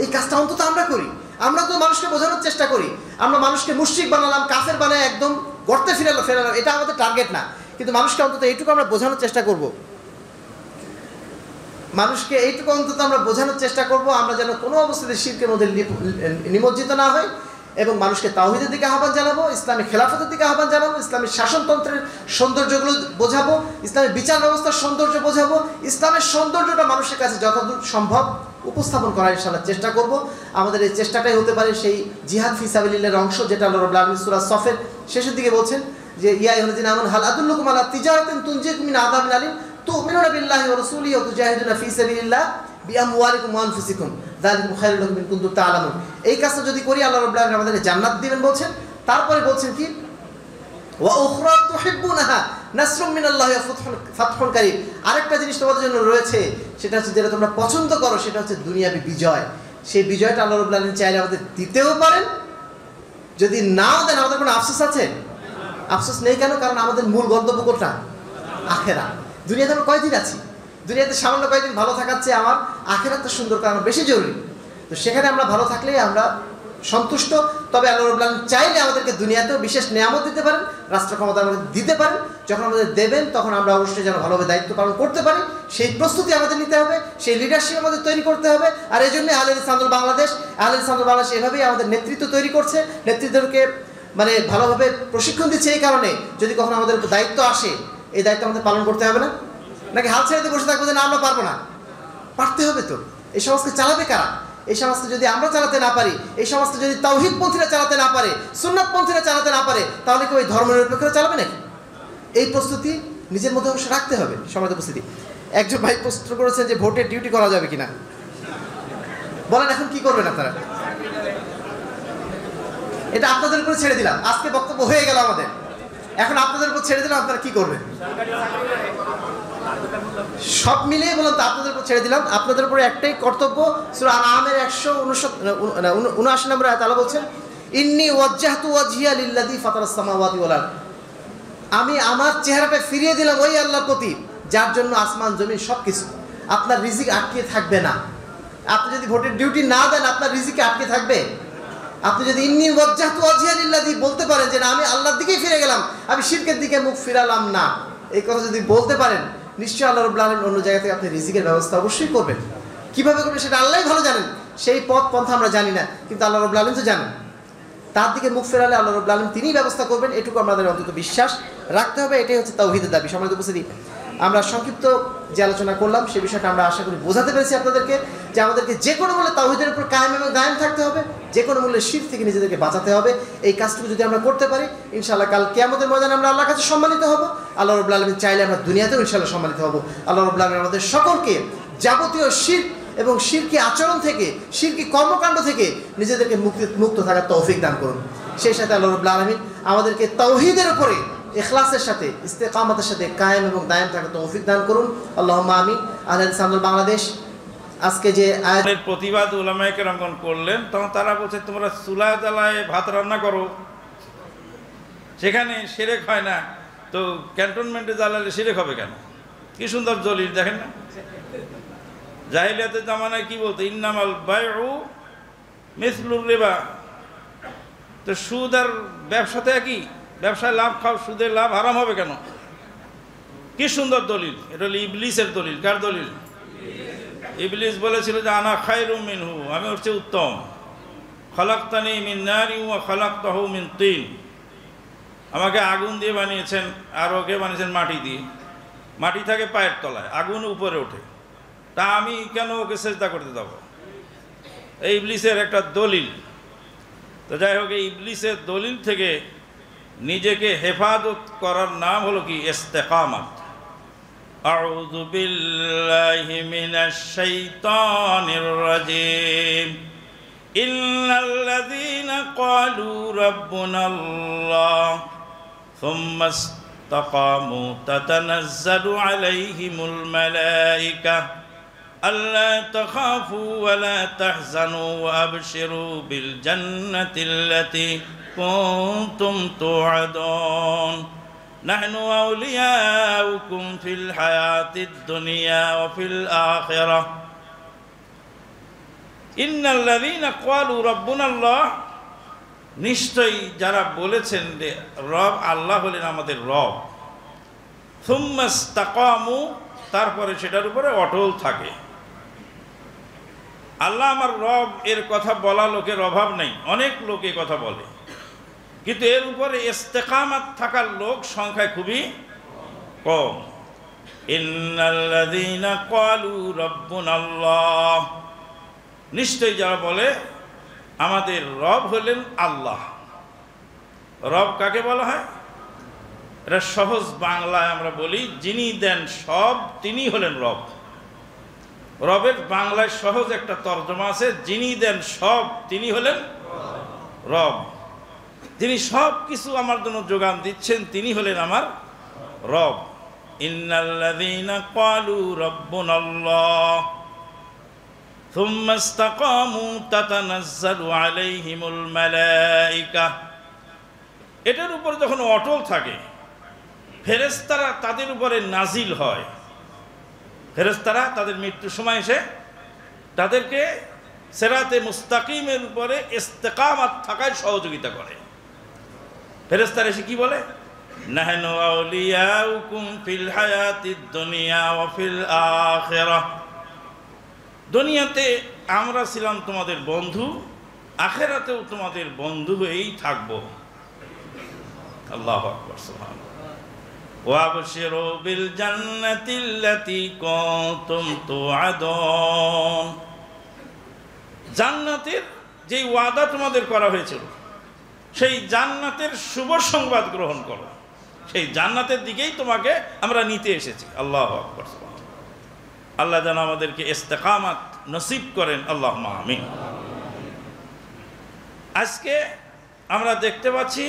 এই কাজটা অন্তত আমরা করি। আমরা তো মানুষকে বোঝানোর চেষ্টা করি, আমরা মানুষকে মুশরিক বানালাম, কাফের বানায় একদম গর্তে ফেরালাম, এটা আমাদের টার্গেট না। কিন্তু মানুষকে অন্তত এইটুকু আমরা বোঝানোর চেষ্টা করব, আমরা বোঝানোর চেষ্টা করব আমরা যেন কোনো অবস্থাতে শিরকের মধ্যে নিমজ্জিত না হই, এবং মানুষকে তাওহীদের দিকে আহ্বান জানাবো, ইসলামী খেলাফতের দিকে আহ্বান জানাবো, ইসলামী শাসনতন্ত্রের সৌন্দর্যগুলো বোঝাবো, ইসলামী বিচার ব্যবস্থার সৌন্দর্য বোঝাবো, ইসলামের সৌন্দর্যটা মানুষের কাছে যতদূর সম্ভব উপস্থাপন করার ইনশাআল্লাহ চেষ্টা করব। আমাদের এই চেষ্টাটাই হতে পারে সেই জিহাদ ফি সাবিলিল্লাহর অংশ, যেটা আল্লাহ রাব্বুল আলামিন সূরা সফের শেষের দিকে বলছেন যে ইয়া আইয়ুহাল্লাযীনা আমানু হাল আদুল্লুকুম আলা তিজারাতিন তুনজিকুম মিন আযাবিন আলীম তু'মিনুনা বিল্লাহি ওয়া রাসূলিহি ওয়া তুজাহিদুনা ফি সাবিলিল্লাহ বিআমওয়ালিকুম ওয়া আনফুসিকুম যালিকুম খায়রুল লাকুম ইন কুনতুম তা'লামুন। এই কাজটা যদি করি আল্লাহ রাব্বুল আলামিন আমাদেরকে জান্নাত দিবেন বলছেন। তারপরে বলছেন কি ওয়া উখরা তুহিব্বুনাহা নাসরুম মিনাল্লাহি ওয়া ফাতহুন কারীম। আরেকটা জিনিস তোমাদের জন্য রয়েছে, সেটা হচ্ছে যেটা তোমরা পছন্দ করো, সেটা হচ্ছে দুনিয়াবি বিজয়। সেই বিজয়টা আল্লাহ রাব্বুল আলামিন চাইলে আমাদের দিতেও পারেন, যদি নাও দেন আমাদের কোনো আফসোস আছে? আফসোস নেই। কেন? কারণ আমাদের মূল গন্তব্য কোনটা? আখেরাত। দুনিয়াতে আমরা কয়দিন আছি? দুনিয়াতে সামান্য কয়েকদিন ভালো থাকার চেয়ে আমার আখেরাতটা সুন্দর করা আমার বেশি জরুরি। তো সেখানে আমরা ভালো থাকলেই আমরা সন্তুষ্ট। তবে আল্লাহ রাব্বুল আলামিন চাইলে আমাদেরকে দুনিয়াতেও বিশেষ নেয়ামত দিতে পারেন, রাষ্ট্র ক্ষমতা আমাদের দিতে পারেন। যখন আমাদের দেবেন তখন আমরা অবশ্যই যেন ভালোভাবে দায়িত্ব পালন করতে পারি, সেই প্রস্তুতি আমাদের নিতে হবে, সেই লিডারশিপ আমাদের তৈরি করতে হবে। আর এই জন্য আহলে হাদিস আন্দোলন বাংলাদেশ এভাবেই আমাদের নেতৃত্ব তৈরি করছে, নেতৃত্বকে মানে ভালোভাবে প্রশিক্ষণ দিচ্ছে। এই কারণে যদি কখনো আমাদের দায়িত্ব আসে, এই দায়িত্ব আমাদের পালন করতে হবে না, নাকি হাল ছেড়ে দিয়ে বসে থাকবো যে না আমরা পারবো না? পারতে হবে তো। এই সমাজকে চালাবে কারা? এই সমাজকে যদি আমরা চালাতে না পারি, এই সমাজকে যদি তাওহীদপন্থীরা চালাতে না পারে, সুন্নাতপন্থীরা চালাতে না পারে, তাহলে কি ওই ধর্মনিরপেক্ষরা চালাবে নাকি? এই প্রস্তুতি নিজের মধ্যে অবশ্য রাখতে হবে। সমাজ উপস্থিতি একজন ভাই প্রশ্ন করেছেন যে ভোটের ডিউটি করা যাবে কিনা। বলেন এখন কি করবেন আপনারা? এটা আপনাদের উপর ছেড়ে দিলাম। আজকে বক্তব্য হয়ে গেল আমাদের, এখন আপনাদের উপর ছেড়ে দিলাম, আপনারা কি করবেন? সব মিলিয়ে বলুন তো, আপনাদের উপর ছেড়ে দিলাম। আপনাদের উপরে একটাই কর্তব্য। সূরা আনআমের 179 নম্বর আয়াত আল্লাহ বলছেন ইন্নী ওয়াজ্জাহতু ওয়াজহিয়া লিল্লাযী ফাতারাস সামাওয়াতি ওয়াল আরদ। আমি আমার চেহারাটা ফিরিয়ে দিলাম ওই আল্লাহর প্রতি যার জন্য আসমান জমিন সবকিছু। আপনার রিজিক আটকে থাকবে না। আপনি যদি ভোটের ডিউটি না দেন, আপনার রিজিকে আটকে থাকবে? আপনি যদি ইন্নী ওয়াজ্জাহতু ওয়াজহিয়া লিল্লাযী বলতে পারেন যে না আমি আল্লাহর দিকেই ফিরে গেলাম, আমি শিরকের দিকে মুখ ফিরালাম না, এই কথা যদি বলতে পারেন, নিশ্চয়ই আল্লাহ রাব্বুল আলামিন অন্য জায়গা থেকে আপনি রিজিকের ব্যবস্থা অবশ্যই করবেন। কিভাবে করবেন সেটা আল্লাহই ভালো জানেন, সেই পথ পন্থা আমরা জানি না, কিন্তু আল্লাহ রাব্বুল আলামিন তো জানেন। তার দিকে মুখ ফেরালে আল্লাহ রাব্বুল আলামিন তিনিই ব্যবস্থা করবেন, এটুকু আমাদের অন্তত বিশ্বাস রাখতে হবে। এটাই হচ্ছে তাওহীদের দাবি। সম্মানিত উপস্থিতি, আমরা সংক্ষিপ্ত যে আলোচনা করলাম সে বিষয়টা আমরা আশা করি বোঝাতে পেরেছি আপনাদেরকে, যে আমাদেরকে যে কোনো মূল্যে তাওহীদের উপর কায়েম এবং দায়েম থাকতে হবে, যে কোনো মূল্যে শিরক থেকে নিজেদেরকে বাঁচাতে হবে। এই কাজটুকু যদি আমরা করতে পারি, ইনশাআল্লাহ কাল কিয়ামতের ময়দানে আমরা আল্লাহর কাছে সম্মানিত হব। আল্লাহ রাব্বুল আলামিন চাইলে আমরা দুনিয়াতেও ইনশাআল্লাহ সম্মানিত হব। আল্লাহ রাব্বুল আলামিন আমাদের সকলকে যাবতীয় শিরক এবং শিরকি আচরণ থেকে, শিরকি কর্মকাণ্ড থেকে নিজেদেরকে মুক্ত থাকার তৌফিক দান করুন। সেই সাথে আল্লাহ রাব্বুল আলামিন আমাদেরকে তাওহীদের উপরে ইখলাসের সাথে, ইস্তেকামতের সাথে কায়েম এবং দায়েম থাকার তৌফিক দান করুন। আল্লাহুম্মা আমিন। আহলে হাদিস আন্দোলন বাংলাদেশ আজকে যে আয়াতের প্রতিবাদ উলামায়ে কেরাম করলেন, তখন তারা বলছে তোমরা চুলায় জ্বালায় ভাত রান্না করো, সেখানে শিরক হয় না, তো ক্যান্টনমেন্টে জ্বালালে শিরক হবে কেন? কি সুন্দর দলিল দেখেন না। জাহিলিয়াতের জামানায় কি বলতো, ইন্নামাল বাইউ মিসলুর রিবা। তো সুদ আর ব্যবসাতে একই, ব্যবসায় লাভ খাও, সুদের লাভ হারাম হবে কেন? কি সুন্দর দলিল। এটা হলো ইবলিসের দলিল। কার দলিল? ইবলিস বলেছিল যে আনা খায়রুম মিনহু, আমি হচ্ছে উত্তম। খালাকতানি মিন নারি ওয়া খালাকতাহু মিন তিন, আমাকে আগুন দিয়ে বানিয়েছেন আর ওকে বানিয়েছেন মাটি দিয়ে। মাটি থাকে পায়ের তলায়, আগুন উপরে ওঠে, তা আমি কেন ওকে সেজদা করতে যাব? এই ইবলিসের একটা দলিল। তো যাই হোক, এই ইবলিসের দলিল থেকে নিজেকে হেফাজত করার নাম হলো কি? ইস্তেকামত। আউযু বিল্লাহি মিনাশ শাইতানির রাজিম। ইন্নাল্লাযীনা ক্বালু রাব্বুনাল্লাহ সুম্মা ইসতাকামু তাতানাজ্জালু আলাইহিমুল মালায়েকা আল্লা তাখাফু ওয়া লা তাহজানু ওয়া আবশিরু বিল জান্নাতিল্লাতী কুনতুম তুআদুন নাহনু আউলিয়াউকুম ফিল হায়াতিদ দুনিয়া ওয়া ফিল আখিরাহ ইন্নাল্লাযীনা ক্বালু রাব্বুনাল্লাহ, নিশ্চয়ই যারা বলেছেন যে রব আল্লাহ হলেন আমাদের রব, সুম্মা ইসতাকামু, তারপরে সেটার উপরে অটল থাকে, আল্লাহ আমার রব, এর কথা বলা লোকের অভাব নেই, অনেক লোক এই কথা বলে, কিন্তু এর উপরে ইস্তেকামাত থাকার লোক সংখ্যায় খুবই কম। ইন্নাল্লাযীনা ক্বালু রাব্বুনাল্লাহ, নিশ্চয়ই যারা বলে আমাদের রব হলেন আল্লাহ। রব কাকে বলা হয়? এটা সহজ বাংলায় আমরা বলি, যিনি দেন সব তিনি হলেন রব। রবের বাংলায় সহজ একটা তর্জমা আছে, যিনি দেন সব তিনি হলেন রব। যিনি সব কিছু আমার জন্য যোগান দিচ্ছেন তিনি হলেন আমার রব। ইন্নাল্লাযীনা ক্বালু রাব্বুনাল্লাহ থুম্মা ইসতাকামু তাতানাজ্জালু আলাইহিমুল মালায়েকা। এটার উপর যখন অটল থাকে ফেরেশতারা তাদের উপরে নাজিল হয়। ফেরেশতারা তাদের মৃত্যুর সময় এসে তাদেরকে সিরাতে মুস্তাকিমের উপরে ইস্তেকামাত থাকায় সহযোগিতা করে। ফেরেশতারা এসে কি বলে? নাহনু আউলিয়াউকুম ফিল হায়াতিদ দুনিয়া ওয়া ফিল আখিরাহ। দুনিয়াতে আমরা ছিলাম তোমাদের বন্ধু, আখিরাতেও তোমাদের বন্ধু হয়েই থাকবো। আল্লাহু আকবার, সুবহানাল্লাহ। ওয়াবশিরু বিল জান্নাতিল্লাতী কুনতুম তুআদুন। জান্নাতের যে ওয়াদা তোমাদের করা হয়েছিল সেই জান্নাতের শুভ সংবাদ গ্রহণ করো। সেই জান্নাতের দিকেই তোমাকে আমরা নিতে এসেছি। আল্লাহু আকবার। আল্লাহ যেন আমাদেরকে ইস্তেকামাত নসিব করেন, আল্লাহুম্মা আমিন। আজকে আমরা দেখতে পাচ্ছি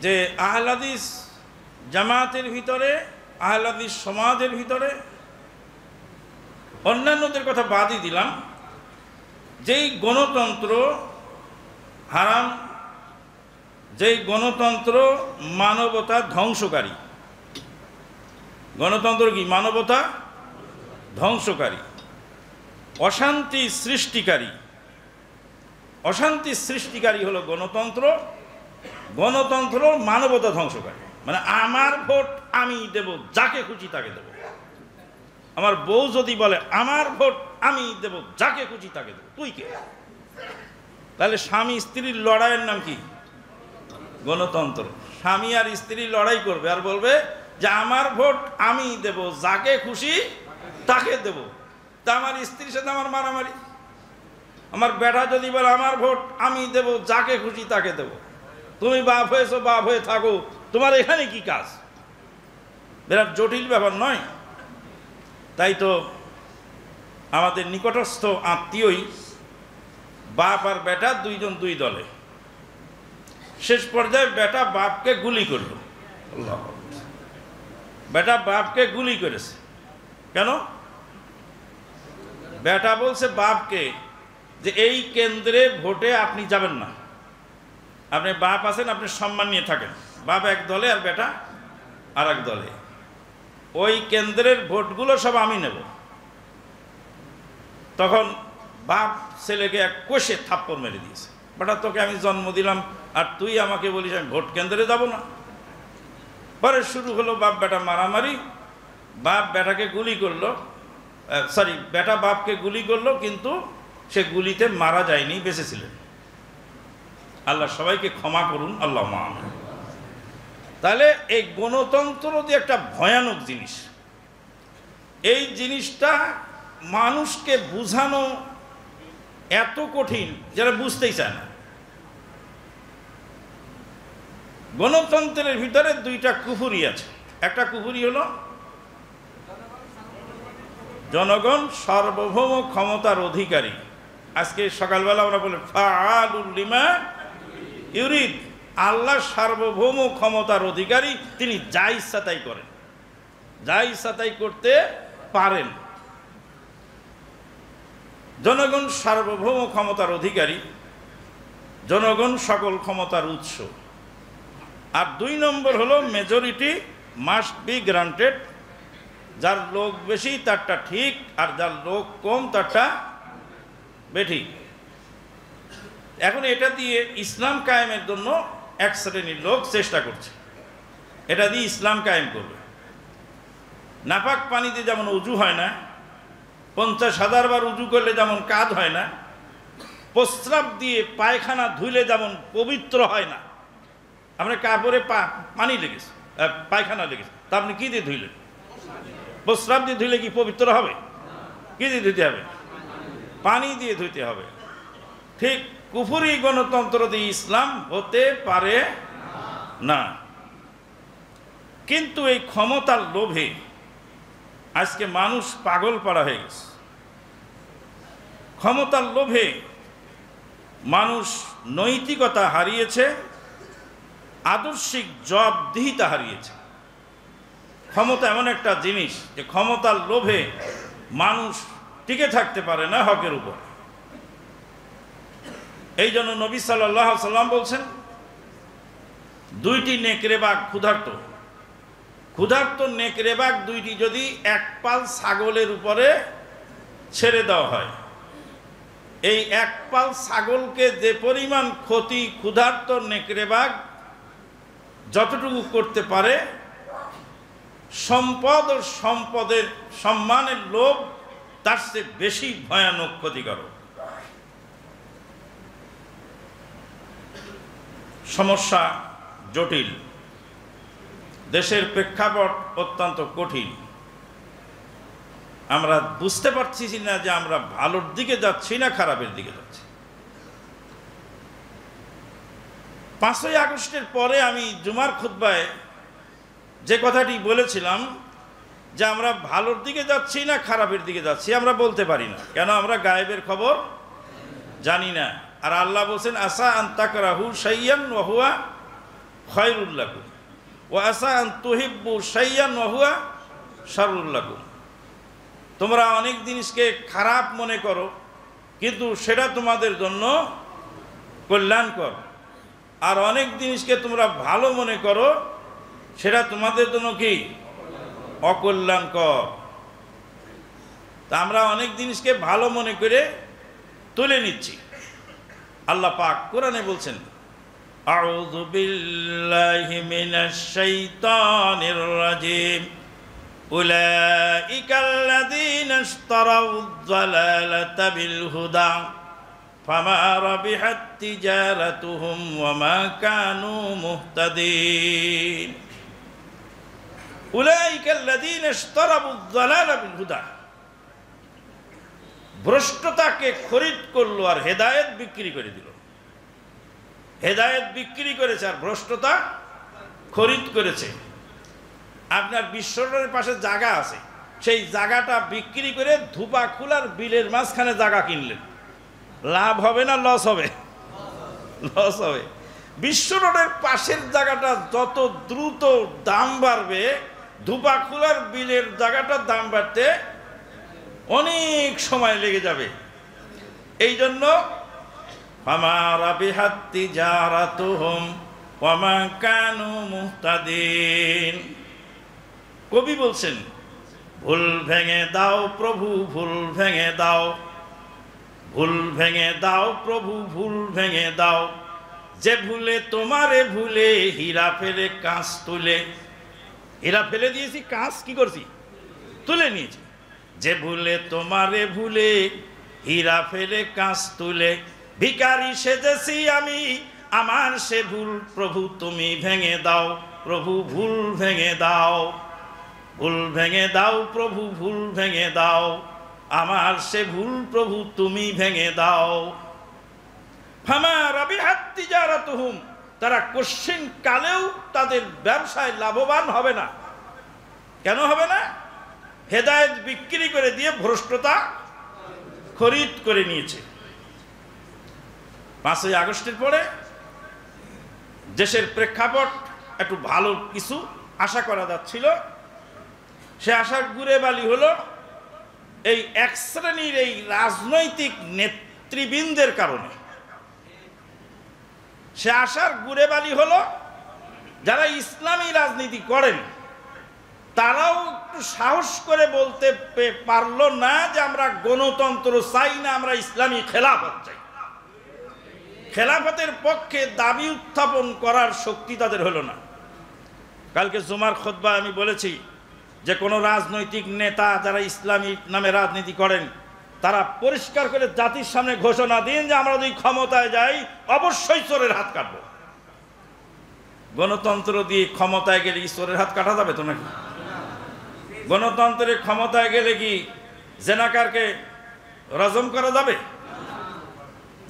যে আহলে হাদিস জামাতের ভিতরে, আহলে হাদিস সমাজের ভিতরে, অন্যান্যদের কথা বাদই দিলাম, যেই গণতন্ত্র হারাম, যেই গণতন্ত্র মানবতা ধ্বংসকারী। গণতন্ত্র কি? মানবতা ধ্বংসকারী, অশান্তি সৃষ্টিকারী। অশান্তি সৃষ্টিকারী হলো গণতন্ত্র। গণতন্ত্র মানবতা ধ্বংসকারী। মানে আমার ভোট আমি দেব, যাকে খুশি তাকে দেব। আমার বউ যদি বলে আমার ভোট আমি দেব, যাকে খুশি তাকে দেব, তুই কে? তাহলে স্বামী স্ত্রীর লড়াইয়ের নাম কি? গণতন্ত্র। স্বামী আর স্ত্রী লড়াই করবে আর বলবে যে আমার ভোট আমি দেব, যাকে খুশি তাকে দেব। তা আমার স্ত্রীর সাথে আমার মারামারি। আমার বেটা যদি বলে আমার ভোট আমি দেব, যাকে খুশি তাকে দেব, তুমি বাপ হয়েছো, বাপ হয়ে থাকো, তোমার এখানে কি কাজ? বিরাট জটিল ব্যাপার নয়? তাই তো আমাদের নিকটস্থ আত্মীয়ই বাপ আর বেটা দুইজন দুই দলে। শেষ পর্যায়ে বেটা বাপকে গুলি করলো। বেটা বাপকে গুলি করেছে। কেন? বেটা বলছে বাপকে যে এই কেন্দ্রে ভোটে আপনি যাবেন না, আপনি বাপ আছেন, আপনি সম্মান নিয়ে থাকেন। বাপ এক দলে আর বেটা আর এক দলে। ওই কেন্দ্রের ভোটগুলো সব আমি নেব। তখন বাপ ছেলেকে এক কষে থাপ্পড় মেরে দিয়েছে। বেটা তোকে আমি জন্ম দিলাম আর তুই আমাকে বলিস আমি ভোট কেন্দ্রে যাব না? পরে শুরু হলো বাপ বেটা মারামারি। বাপ বেটাকে গুলি করলো, বেটা বাপকে গুলি করলো, কিন্তু সে গুলিতে মারা যায়নি, বেঁচে ছিলেন। আল্লাহ সবাইকে ক্ষমা করুন, আল্লাহুম্মা আমিন। তাহলে এই গণতন্ত্র যে একটা ভয়ানক জিনিস, এই জিনিসটা মানুষকে বুঝানো এত কঠিন যারা বুঝতেই চায় না। গণতন্ত্রের ভিতরে দুইটা কুফরি আছে। একটা কুফরি হলো জনগণ সার্বভৌম ক্ষমতার অধিকারী। আজকে সকালবেলা আমরা বলি ফাআলুল লিমা ইউরিদ। আল্লাহ সার্বভৌম ক্ষমতার অধিকারী, তিনি যা ইচ্ছা তাই করেন, যা ইচ্ছা তাই করতে পারেন। জনগণ সার্বভৌম ক্ষমতার অধিকারী, জনগণ সকল ক্ষমতার উৎস। আর দুই নম্বর হলো মেজরিটি মাস্ট বি গ্রান্টেড। যার লোক বেশি তারটা ঠিক, আর যার লোক কম তারটা বেঠিক। এখন এটা দিয়ে ইসলাম কায়েমের জন্য এক শ্রেণীর লোক চেষ্টা করছে, এটা দিয়ে ইসলাম কায়েম করবে। নাপাক পানিতে যেমন উজু হয় না, 50,000 বার উজু করলে যেমন কাজ হয় না, প্রস্রাব দিয়ে পায়খানা ধুইলে যেমন পবিত্র হয় না, আপনার কাপড়ে পানি লেগেছে, পায়খানা লেগেছে, তা আপনি কী দিয়ে ধুইলেন? প্রস্রাব দিয়ে ধুইলে কি পবিত্র হবে? কী দিয়ে ধুইতে হবে? পানি দিয়ে ধুইতে হবে। ঠিক কুফরি গণতন্ত্র দিয়ে ইসলাম হতে পারে না। কিন্তু এই ক্ষমতার লোভে আজকে মানুষ পাগল পাড়া হয়ে গেছে। ক্ষমতার লোভে মানুষ নৈতিকতা হারিয়েছে, আদর্শিক জবাবদিহিতা হারিয়েছে। ক্ষমতা এমন একটা জিনিস যে ক্ষমতার লোভে মানুষ টিকে থাকতে পারে না হকের উপর। এই জন্য নবী সাল্লাল্লাহু আলাইহি সাল্লাম বলছেন, দুইটি নেকড়ে বাঘ ক্ষুধার্ত নেকড়ে বাঘ দুইটি যদি এক পাল ছাগলের উপরে ছেড়ে দেওয়া হয়, এই এক পাল ছাগলকে যে পরিমাণ ক্ষতি ক্ষুধার্ত নেকড়ে বাঘ যতটুকু করতে পারে, সম্পদ ও সম্পদের সম্মানের লোভ তার চেয়ে বেশি ভয়ানক ক্ষতিকর। সমস্যা জটিল, দেশের প্রেক্ষাপট অত্যন্ত কঠিন। আমরা বুঝতে পারছি না যে আমরা ভালোর দিকে যাচ্ছি না খারাপের দিকে যাচ্ছি। 5ই আগস্টের পরে আমি জুমার খুতবায় যে কথাটি বলেছিলাম যে আমরা ভালোর দিকে যাচ্ছি না খারাপের দিকে যাচ্ছি আমরা বলতে পারি না, কেন? আমরা গায়েবের খবর জানি না। আর আল্লাহ বলছেন, আসা আন তাকরাহু শাইয়ান ওয়া হুয়া খায়রুল লাকুম ওয়া আসা আন তুহিব্বু শাইয়ান ওয়া হুয়া শাররুল লাকুম। তোমরা অনেক জিনিসকে খারাপ মনে করো, কিন্তু সেটা তোমাদের জন্য কল্যাণকর, আর অনেক জিনিসকে তোমরা ভালো মনে করো, সেটা তোমাদের জন্য কি? অকল্যাণকর। তা আমরা অনেক জিনিসকে ভালো মনে করে তুলে নিচ্ছি। আল্লাহ পাক কোরআনে বলছেন, আউযু বিল্লাহি মিনাশ শাইতানির রাজিম, উলাইকাল্লাযীনা ইশতারাউয-যালালাতা বিল হুদা ফামা রাবিহাত তিজারাতুহুম ওয়া মা কানু মুহতাদিন। উলাইকাল্লাযীনা ইশতারাউয-যালালা বিল হুদা, ভ্রষ্টতাকে খরিদ করলো আর হেদায়েত বিক্রি করে দিল। হেদায়েত বিক্রি করেছে আর ভ্রষ্টতা খরিদ করেছে। আপনার বিশ্ব রোডের পাশে জায়গা আছে, সেই জায়গাটা বিক্রি করে ধুপা খোলার বিলের মাঝখানে জায়গা কিনলেন, লাভ হবে না লস হবে? লস হবে। বিশ্ব রোডের পাশের জায়গাটা যত দ্রুত দাম বাড়বে, ধুপা খোলার বিলের জায়গাটার দাম বাড়তে অনেক সময় লেগে যাবে। এই জন্য ফামা রাবিহাত তিজারাতুহুম ওয়া মা কানু মুহতাদিন। কবি বলছেন, ভুল ভেঙে দাও প্রভু, ভুল ভেঙে দাও, ভুল ভেঙে দাও প্রভু, ভুল ভেঙে দাও, যে ভুলে তোমারে ভুলে হীরা ফেলে কাঁচ তুলে। হীরা ফেলে দিয়েছি, কাঁচ কি করছি? তুলে নিয়েছি। যে ভুলে তোমারে ভুলে হীরা ফেলে কাঁচ তুলে, ভিখারি সেজেছি আমি, আমার সে ভুল প্রভু তুমি ভেঙে দাও, প্রভু ভুল ভেঙে দাও, ভুল ভেঙে দাও প্রভু, ভুল ভেঙে দাও, আমার সে ভুল প্রভু তুমি ভেঙে দাও। ফামা রাবিহাত তিজারাতুহুম, তারা কোশ্চিন কালেও তাদের ব্যবসায় লাভবান হবে না। কেন হবে না? হেদায়েত বিক্রি করে দিয়ে ভ্রষ্টতা খরিদ করে নিয়েছে। 5ই আগস্টের পরে দেশের প্রেক্ষাপট একটু ভালো কিছু আশা করা যাচ্ছিল, সে আশার গুড়ে বালি হলো এই এক শ্রেণীর এই রাজনৈতিক নেতৃবৃন্দের কারণে। সে আশার গুড়ে বালি হলো যারা ইসলামী রাজনীতি করেন, তারাও একটু সাহস করে বলতে পারলো না যে আমরা গণতন্ত্র চাই না, আমরা ইসলামী খেলাফত চাই। খেলাফতের পক্ষে দাবি উত্থাপন করার শক্তি তাদের হলো না। কালকে জুমার খুতবায় আমি বলেছি যে কোনো রাজনৈতিক নেতা যারা ইসলামী নামে রাজনীতি করেন, তারা পরিষ্কার করে জাতির সামনে ঘোষণা দিন যে আমরা যদি ক্ষমতায় যাই অবশ্যই চোরের হাত কাটব। গণতন্ত্র দিয়ে ক্ষমতায় গেলে কি চোরের হাত কাটা যাবে তো নাকি? গণতন্ত্রের ক্ষমতায় গেলে কি জেনাকারকে রজম করা যাবে?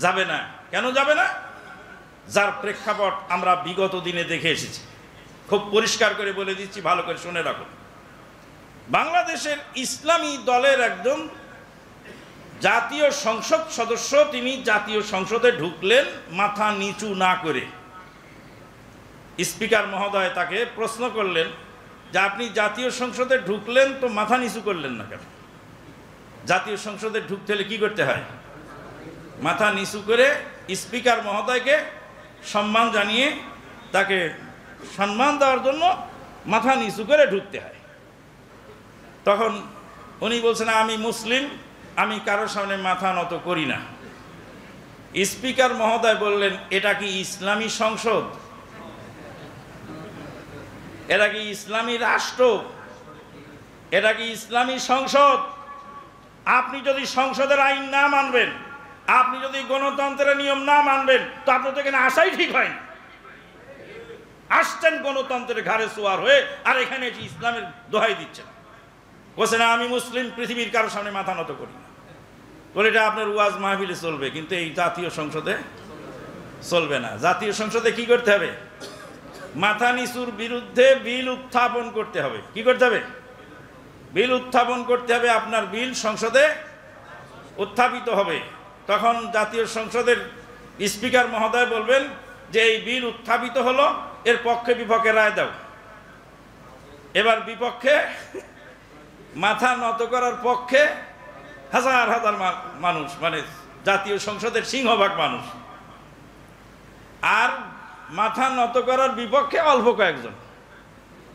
যাবে না। কেন যাবে না? যার প্রেক্ষাপট আমরা বিগত দিনে দেখে এসেছি। খুব পরিষ্কার করে বলে দিচ্ছি, ভালো করে শুনে রাখুন। বাংলাদেশের ইসলামী দলের একজন জাতীয় সংসদ সদস্য, তিনি জাতীয় সংসদে ঢুকলেন মাথা নিচু না করে। স্পিকার মহোদয় তাকে প্রশ্ন করলেন যে আপনি জাতীয় সংসদে ঢুকলেন তো মাথা নিচু করলেন না কেন? জাতীয় সংসদে ঢুকতে হলে কি করতে হয়? মাথা নিচু করে স্পিকার মহোদয়কে সম্মান জানিয়ে তাকে সম্মান দেওয়ার জন্য মাথা নিচু করে ঢুকতে হয়। তখন উনি বলছেন আমি মুসলিম, আমি কারোর সামনে মাথা নত করি না। স্পিকার মহোদয় বললেন এটা কি ইসলামী সংসদ? এটা কি ইসলামী রাষ্ট্র? এটা কি ইসলামী সংসদ? আপনি যদি সংসদের আইন না মানবেন, আপনি যদি গণতন্ত্রের নিয়ম না মানবেন, তো আপনার তো এখানে আসাই ঠিক হয় না। আসছেন গণতন্ত্রের ঘাড়ে সোয়ার হয়ে, আর এখানে এসে ইসলামের দোহাই দিচ্ছেন। বলছে না আমি মুসলিম, পৃথিবীর কারোর সামনে মাথা নত করি না। বলে এটা আপনার ওয়াজ মাহফিলে চলবে, কিন্তু এই জাতীয় সংসদে চলবে না। জাতীয় সংসদে কি করতে হবে? মাথা নিচুর বিরুদ্ধে বিল উত্থাপন করতে হবে। কি করতে হবে? বিল উত্থাপন করতে হবে। আপনার বিল সংসদে উত্থাপিত হবে। তখন জাতীয় সংসদের স্পিকার মহোদয় বলবেন যে এই বিল উত্থাপিত হলো, এর পক্ষে বিপক্ষে রায় দাও। এবার বিপক্ষে মাথা নত করার পক্ষে হাজার হাজার মানুষ, মানে জাতীয় সংসদের সিংহভাগ মানুষ, আর মাথা নত করার বিপক্ষে অল্প কয়েকজন।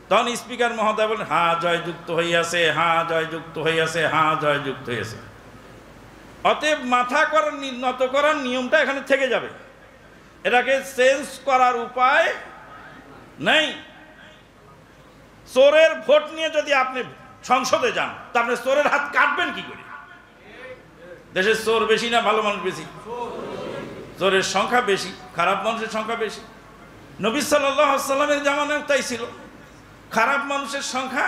তখন স্পিকার মহোদয় বলেন হ্যাঁ জয়যুক্ত হইয়াছে, হ্যাঁ জয়যুক্ত হইয়াছে, হ্যাঁ জয়যুক্ত হইয়াছে। অতএব মাথা করার নত করার নিয়মটা এখানে থেকে যাবে, এটাকে চেঞ্জ করার উপায় নেই। চোরের ভোট নিয়ে যদি আপনি সংসদে যান, তা আপনি চোরের হাত কাটবেন কি করে? দেশের চোর বেশি না ভালো মানুষ বেশি? চোরের সংখ্যা বেশি, খারাপ মানুষের সংখ্যা বেশি। নবী সাল্লাল্লাহু আলাইহি ওয়াসাল্লামের জামানায় তাই ছিল, খারাপ মানুষের সংখ্যা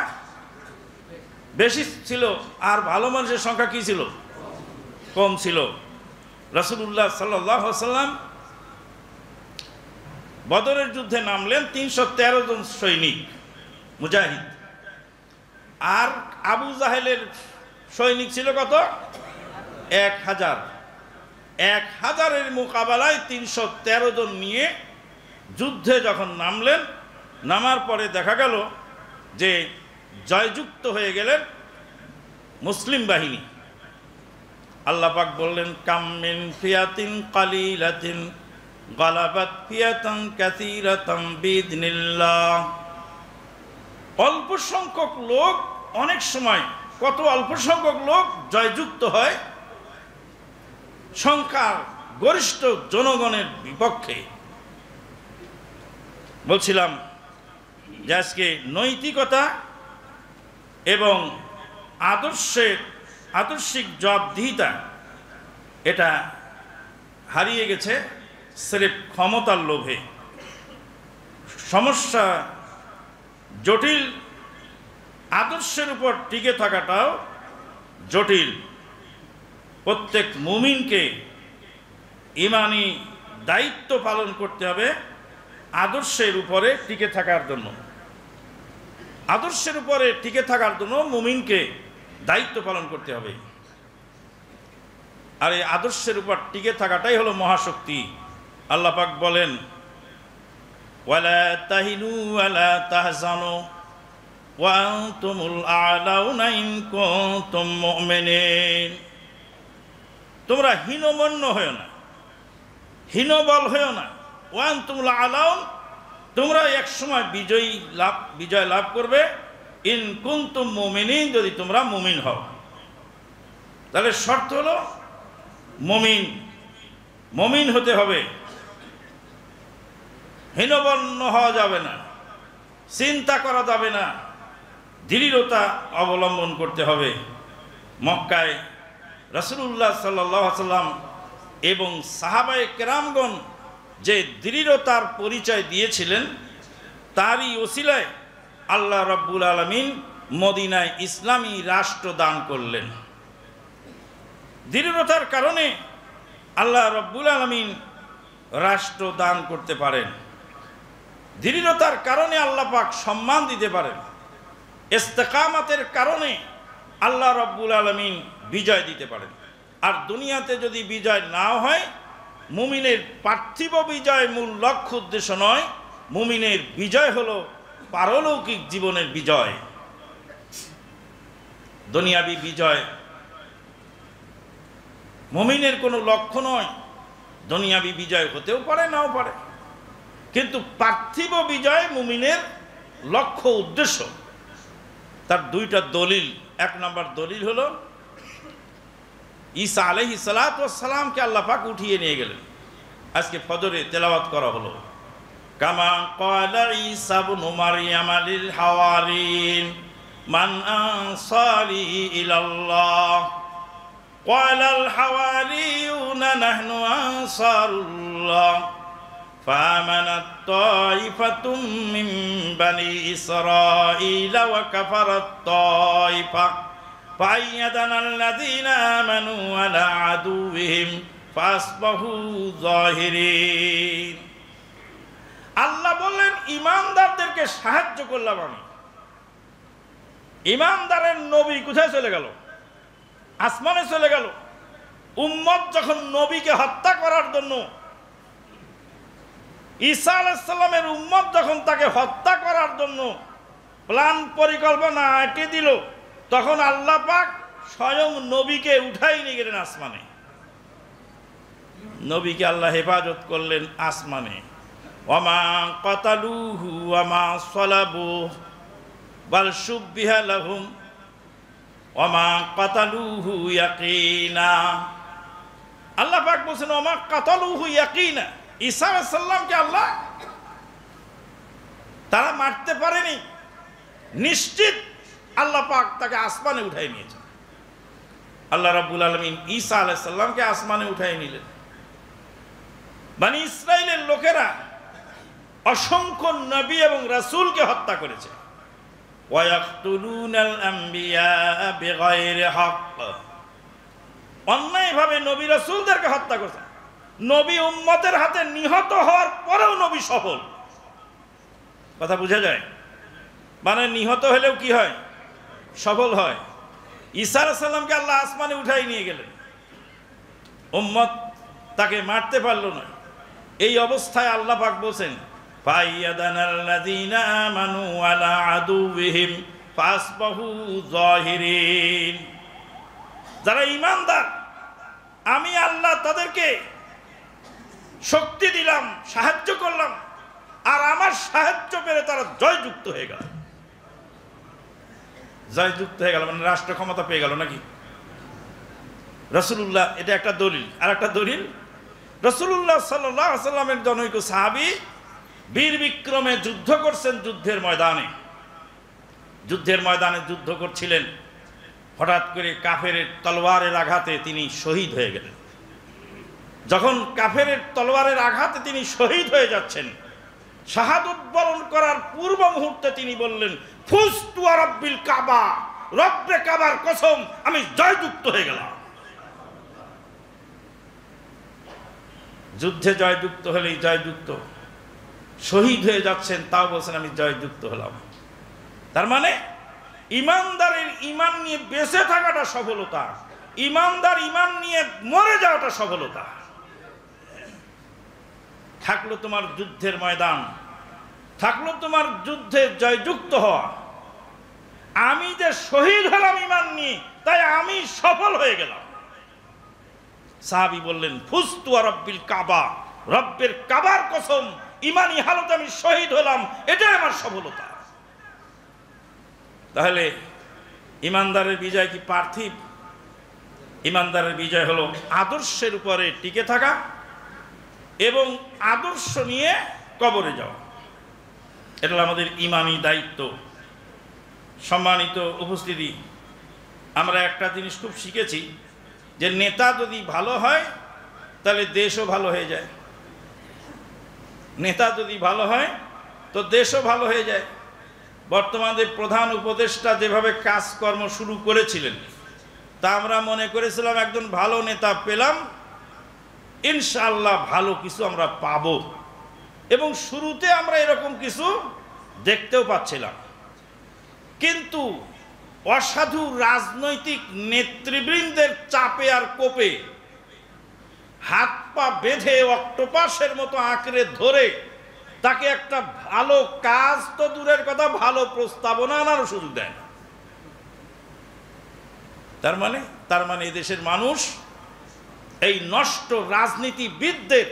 বেশি ছিল, আর ভালো মানুষের সংখ্যা কি ছিল? কম ছিল। রাসূলুল্লাহ সাল্লাল্লাহু আলাইহি ওয়াসাল্লাম বদরের যুদ্ধে নামলেন ৩১৩ জন সৈনিক মুজাহিদ, আর আবু জাহেলের সৈনিক ছিল কত? ১,০০০। ১,০০০-এর মোকাবেলায় ৩১৩ জন নিয়ে যুদ্ধে যখন নামলেন, নামার পরে দেখা গেল যে জয়যুক্ত হয়ে গেলেন মুসলিম বাহিনী। আল্লাহ পাক বললেন কাম মিন ফিয়াতিন কালিলাতিন গালাবাত ফিয়াতান কাসীরাতাম বিইذনিল্লাহ। অল্প সংখ্যক লোক অনেক সময়, কত অল্প সংখ্যক লোক জয়যুক্ত হয় সংখ্যা গরিষ্ঠ জনগণের বিপক্ষে। বলছিলাম যে আজকে নৈতিকতা এবং আদর্শিক জবাবদিহিতা এটা হারিয়ে গেছে স্রেফ ক্ষমতার লোভে। সমস্যা জটিল, আদর্শের উপর টিকে থাকাটাও জটিল। প্রত্যেক মুমিনকে ঈমানি দায়িত্ব পালন করতে হবে আদর্শের উপরে টিকে থাকার জন্য। আদর্শের উপরে টিকে থাকার জন্য মুমিনকে দায়িত্ব পালন করতে হবে। আর এই আদর্শের উপর টিকে থাকাটাই হলো মহাশক্তি। আল্লাহ পাক বলেন ওয়ালা তাহিনু ওয়ালা তাহজানু ওয়া আনতুমুল আ'লাউনা ইন কুনতুম মুমিনিন। তোমরা হীনমন্য হয়ো না, হীনবল হয়ো না। ওয়া আনতুমুল আ'লাউন, তোমরা একসময় বিজয় লাভ করবে। ইন কুনতুম মুমিনিন, যদি তোমরা মুমিন হও। তাহলে শর্ত হলো মুমিন হতে হবে, হীনবন্য হওয়া যাবে না, চিন্তা করা যাবে না, দৃঢ়তা অবলম্বন করতে হবে। মক্কায় রাসূলুল্লাহ সাল্লাল্লাহু আলাইহি সাল্লাম এবং সাহাবায়ে কেরামগণ যে দৃঢ়তার পরিচয় দিয়েছিলেন, তারই ওসিলায় আল্লাহ রাব্বুল আলামিন মদিনায় ইসলামী রাষ্ট্র দান করলেন। দৃঢ়তার কারণে আল্লাহ রাব্বুল আলামিন রাষ্ট্র দান করতে পারেন, দৃঢ়তার কারণে আল্লাহ পাক সম্মান দিতে পারেন, ইস্তেকামাতের কারণে আল্লাহ রাব্বুল আলামিন বিজয় দিতে পারেন। আর দুনিয়াতে যদি বিজয় নাও হয়, মুমিনের পার্থিব বিজয় মূল লক্ষ্য উদ্দেশ্য নয়, মুমিনের বিজয় হলো পারলৌকিক জীবনের বিজয়। দুনিয়াবি বিজয় মুমিনের কোনো লক্ষ্য নয়। দুনিয়াবি বিজয় হতেও পারে, নাও পারে, কিন্তু পার্থিব বিজয় মুমিনের লক্ষ্য উদ্দেশ্য। তার দুইটা দলিল। এক নম্বর দলিল হলো ঈসা আলাইহিস সালাতু ওয়াস সালামকে আল্লাহ পাক উঠিয়ে নিয়ে গেলেন। আজকে ফজরে তেলাওয়াত করা হলো, কামা ক্বালা ঈসা ইবনু মারইয়াম লিল হাওয়ারিন মান আনসারি ইলাল্লাহ ক্বালাল হাওয়ারিয়ুনা নাহনু আনসারুল্লাহ ফামানাত তাইফাতুম মিন বানি ইসরাঈলা ওয়া কাফারাত তাইফা فأيدنا الذين آمنوا على عدوهم فأصبحوا ظاهرين। আল্লাহ বললেন ঈমানদারদেরকে সাহায্য করলাম আমি। ঈমানদারের নবী কোথায় চলে গেল? আসমানে চলে গেল। উম্মত যখন নবীকে হত্যা করার জন্য, ঈসা আলাইহিস সালামের উম্মত যখন তাকে হত্যা করার জন্য প্ল্যান পরিকল্পনা এঁটে দিল, তখন আল্লাহ পাক স্বয়ং নবীকে উঠাই নিয়ে গেলেন আসমানে। নবীকে আল্লাহ হেফাজত করলেন আসমানে। ওয়ামা কাতালুহু ওয়ামা সালাবুহু বাল শুববিহা লাহুম ওয়ামা কাতালুহু ইয়াকিনা। আল্লাহ পাক বলেন ওয়ামা কাতালুহু ইয়াকিনা। ঈসা আলাইহিস সালামকে আল্লাহ তারা মারতে পারেনি, নিশ্চিত আল্লাহ পাক তাকে আসমানে উঠাই নিয়েছেন। আল্লাহ রাব্বুল আলামিন ঈসা আলাইহিস সালামকে আসমানে উঠাই নিলেন। বনি ইসরাইলের লোকেরা অসংখ্য নবী এবং রাসূলকে হত্যা করেছে। ওয়া ইয়াকতুলুনাল আমবিয়া বিগাইরি হক। অন্যায়ভাবে নবী রাসূলদেরকে হত্যা করেছে। নবী উম্মতের হাতে নিহত হওয়ার পরেও নবী সফল। কথা বোঝা যায়? মানে নিহত হলেও কি হয়? সফল হয়। ঈসা আলাইহিস সালামকে আল্লাহ আসমানে উঠাই নিয়ে গেলেন, উম্মত তাকে মারতে পারল না। এই অবস্থায় আল্লাহ পাক বলেন ফায়াদানাল্লাযীনা আমানু আলা আদুওয়িহিম ফাসবাহু যাহিরিন। যারা ঈমানদার, আমি আল্লাহ তাদেরকে শক্তি দিলাম, সাহায্য করলাম, আর আমার সাহায্য পেয়ে তারা জয়যুক্ত হয়ে গেল। জয়যুক্ত হয়ে গেল মানে রাষ্ট্র ক্ষমতা পেয়ে গেল নাকি? রাসূলুল্লাহ, এটা একটা দলিল। আর একটা দলিল, রাসূলুল্লাহ সাল্লাল্লাহু আলাইহি ওয়াসাল্লামের জনৈক সাহাবী বীর বিক্রমে যুদ্ধ করছেন। যুদ্ধের ময়দানে যুদ্ধ করছিলেন। হঠাৎ করে কাফেরের তলোয়ারের আঘাতে তিনি শহীদ হয়ে গেলেন। যখন কাফেরের তলোয়ারের আঘাতে তিনি শহীদ হয়ে যাচ্ছেন, শাহাদত বরণ করার পূর্ব মুহূর্তে তিনি বললেন ফুস্তু ওয়া রাব্বিল কাবা, রব্বে কাবার কসম, আমি জয়যুক্ত হয়ে গেলাম। যুদ্ধে জয়যুক্ত হলেই জয়যুক্ত, শহীদ হয়ে যাচ্ছেন তাও বলছেন আমি জয়যুক্ত হলাম। তার মানে ইমানদারের ইমান নিয়ে বেঁচে থাকাটা সফলতা, ইমানদার ইমান নিয়ে মরে যাওয়াটা সফলতা। থাকলো তোমার যুদ্ধের ময়দান, থাকলো তোমার যুদ্ধে জয়যুক্ত হওয়া। আমি যে শহীদ হলাম ইমান নিয়ে, তাই আমি সফল হয়ে গেলাম। সাহাবী বললেন ফুস্তু ওয়া রাব্বিল কাবা, রব্বের কাবার কসম, ইমানি হালতে আমি শহীদ হলাম, এটাই আমার সফলতা। তাহলে ইমানদারের বিজয় কি পার্থিব? ইমানদারের বিজয় হলো আদর্শের উপরে টিকে থাকা এবং আদর্শ নিয়ে কবরে যাওয়া। এটা আমাদের ইমানি দায়িত্ব। সম্মানিত উপস্থিতি, আমরা একটা জিনিস খুব শিখেছি, যে নেতা যদি ভালো হয় তাহলে দেশও ভালো হয়ে যায়, নেতা যদি ভালো হয় তো দেশও ভালো হয়ে যায়। বর্তমানে প্রধান উপদেষ্টা যেভাবে কাজকর্ম শুরু করেছিলেন তা আমরা মনে করেছিলাম একজন ভালো নেতা পেলাম, ইনশাআল্লাহ ভালো কিছু আমরা পাব, এবং শুরুতে আমরা এরকম কিছু দেখতেও পাচ্ছিলাম। কিন্তু অসাধু রাজনৈতিক নেতৃবৃন্দের চাপে আর কোপে হাত পা বেঁধে অক্টোপাসের মতো আঁকড়ে ধরে তাকে একটা ভালো কাজ তো দূরের কথা, ভালো প্রস্তাবনা আনারও সুযোগ দেয় না। তার মানে এই দেশের মানুষ এই নষ্ট রাজনীতিবিদদের,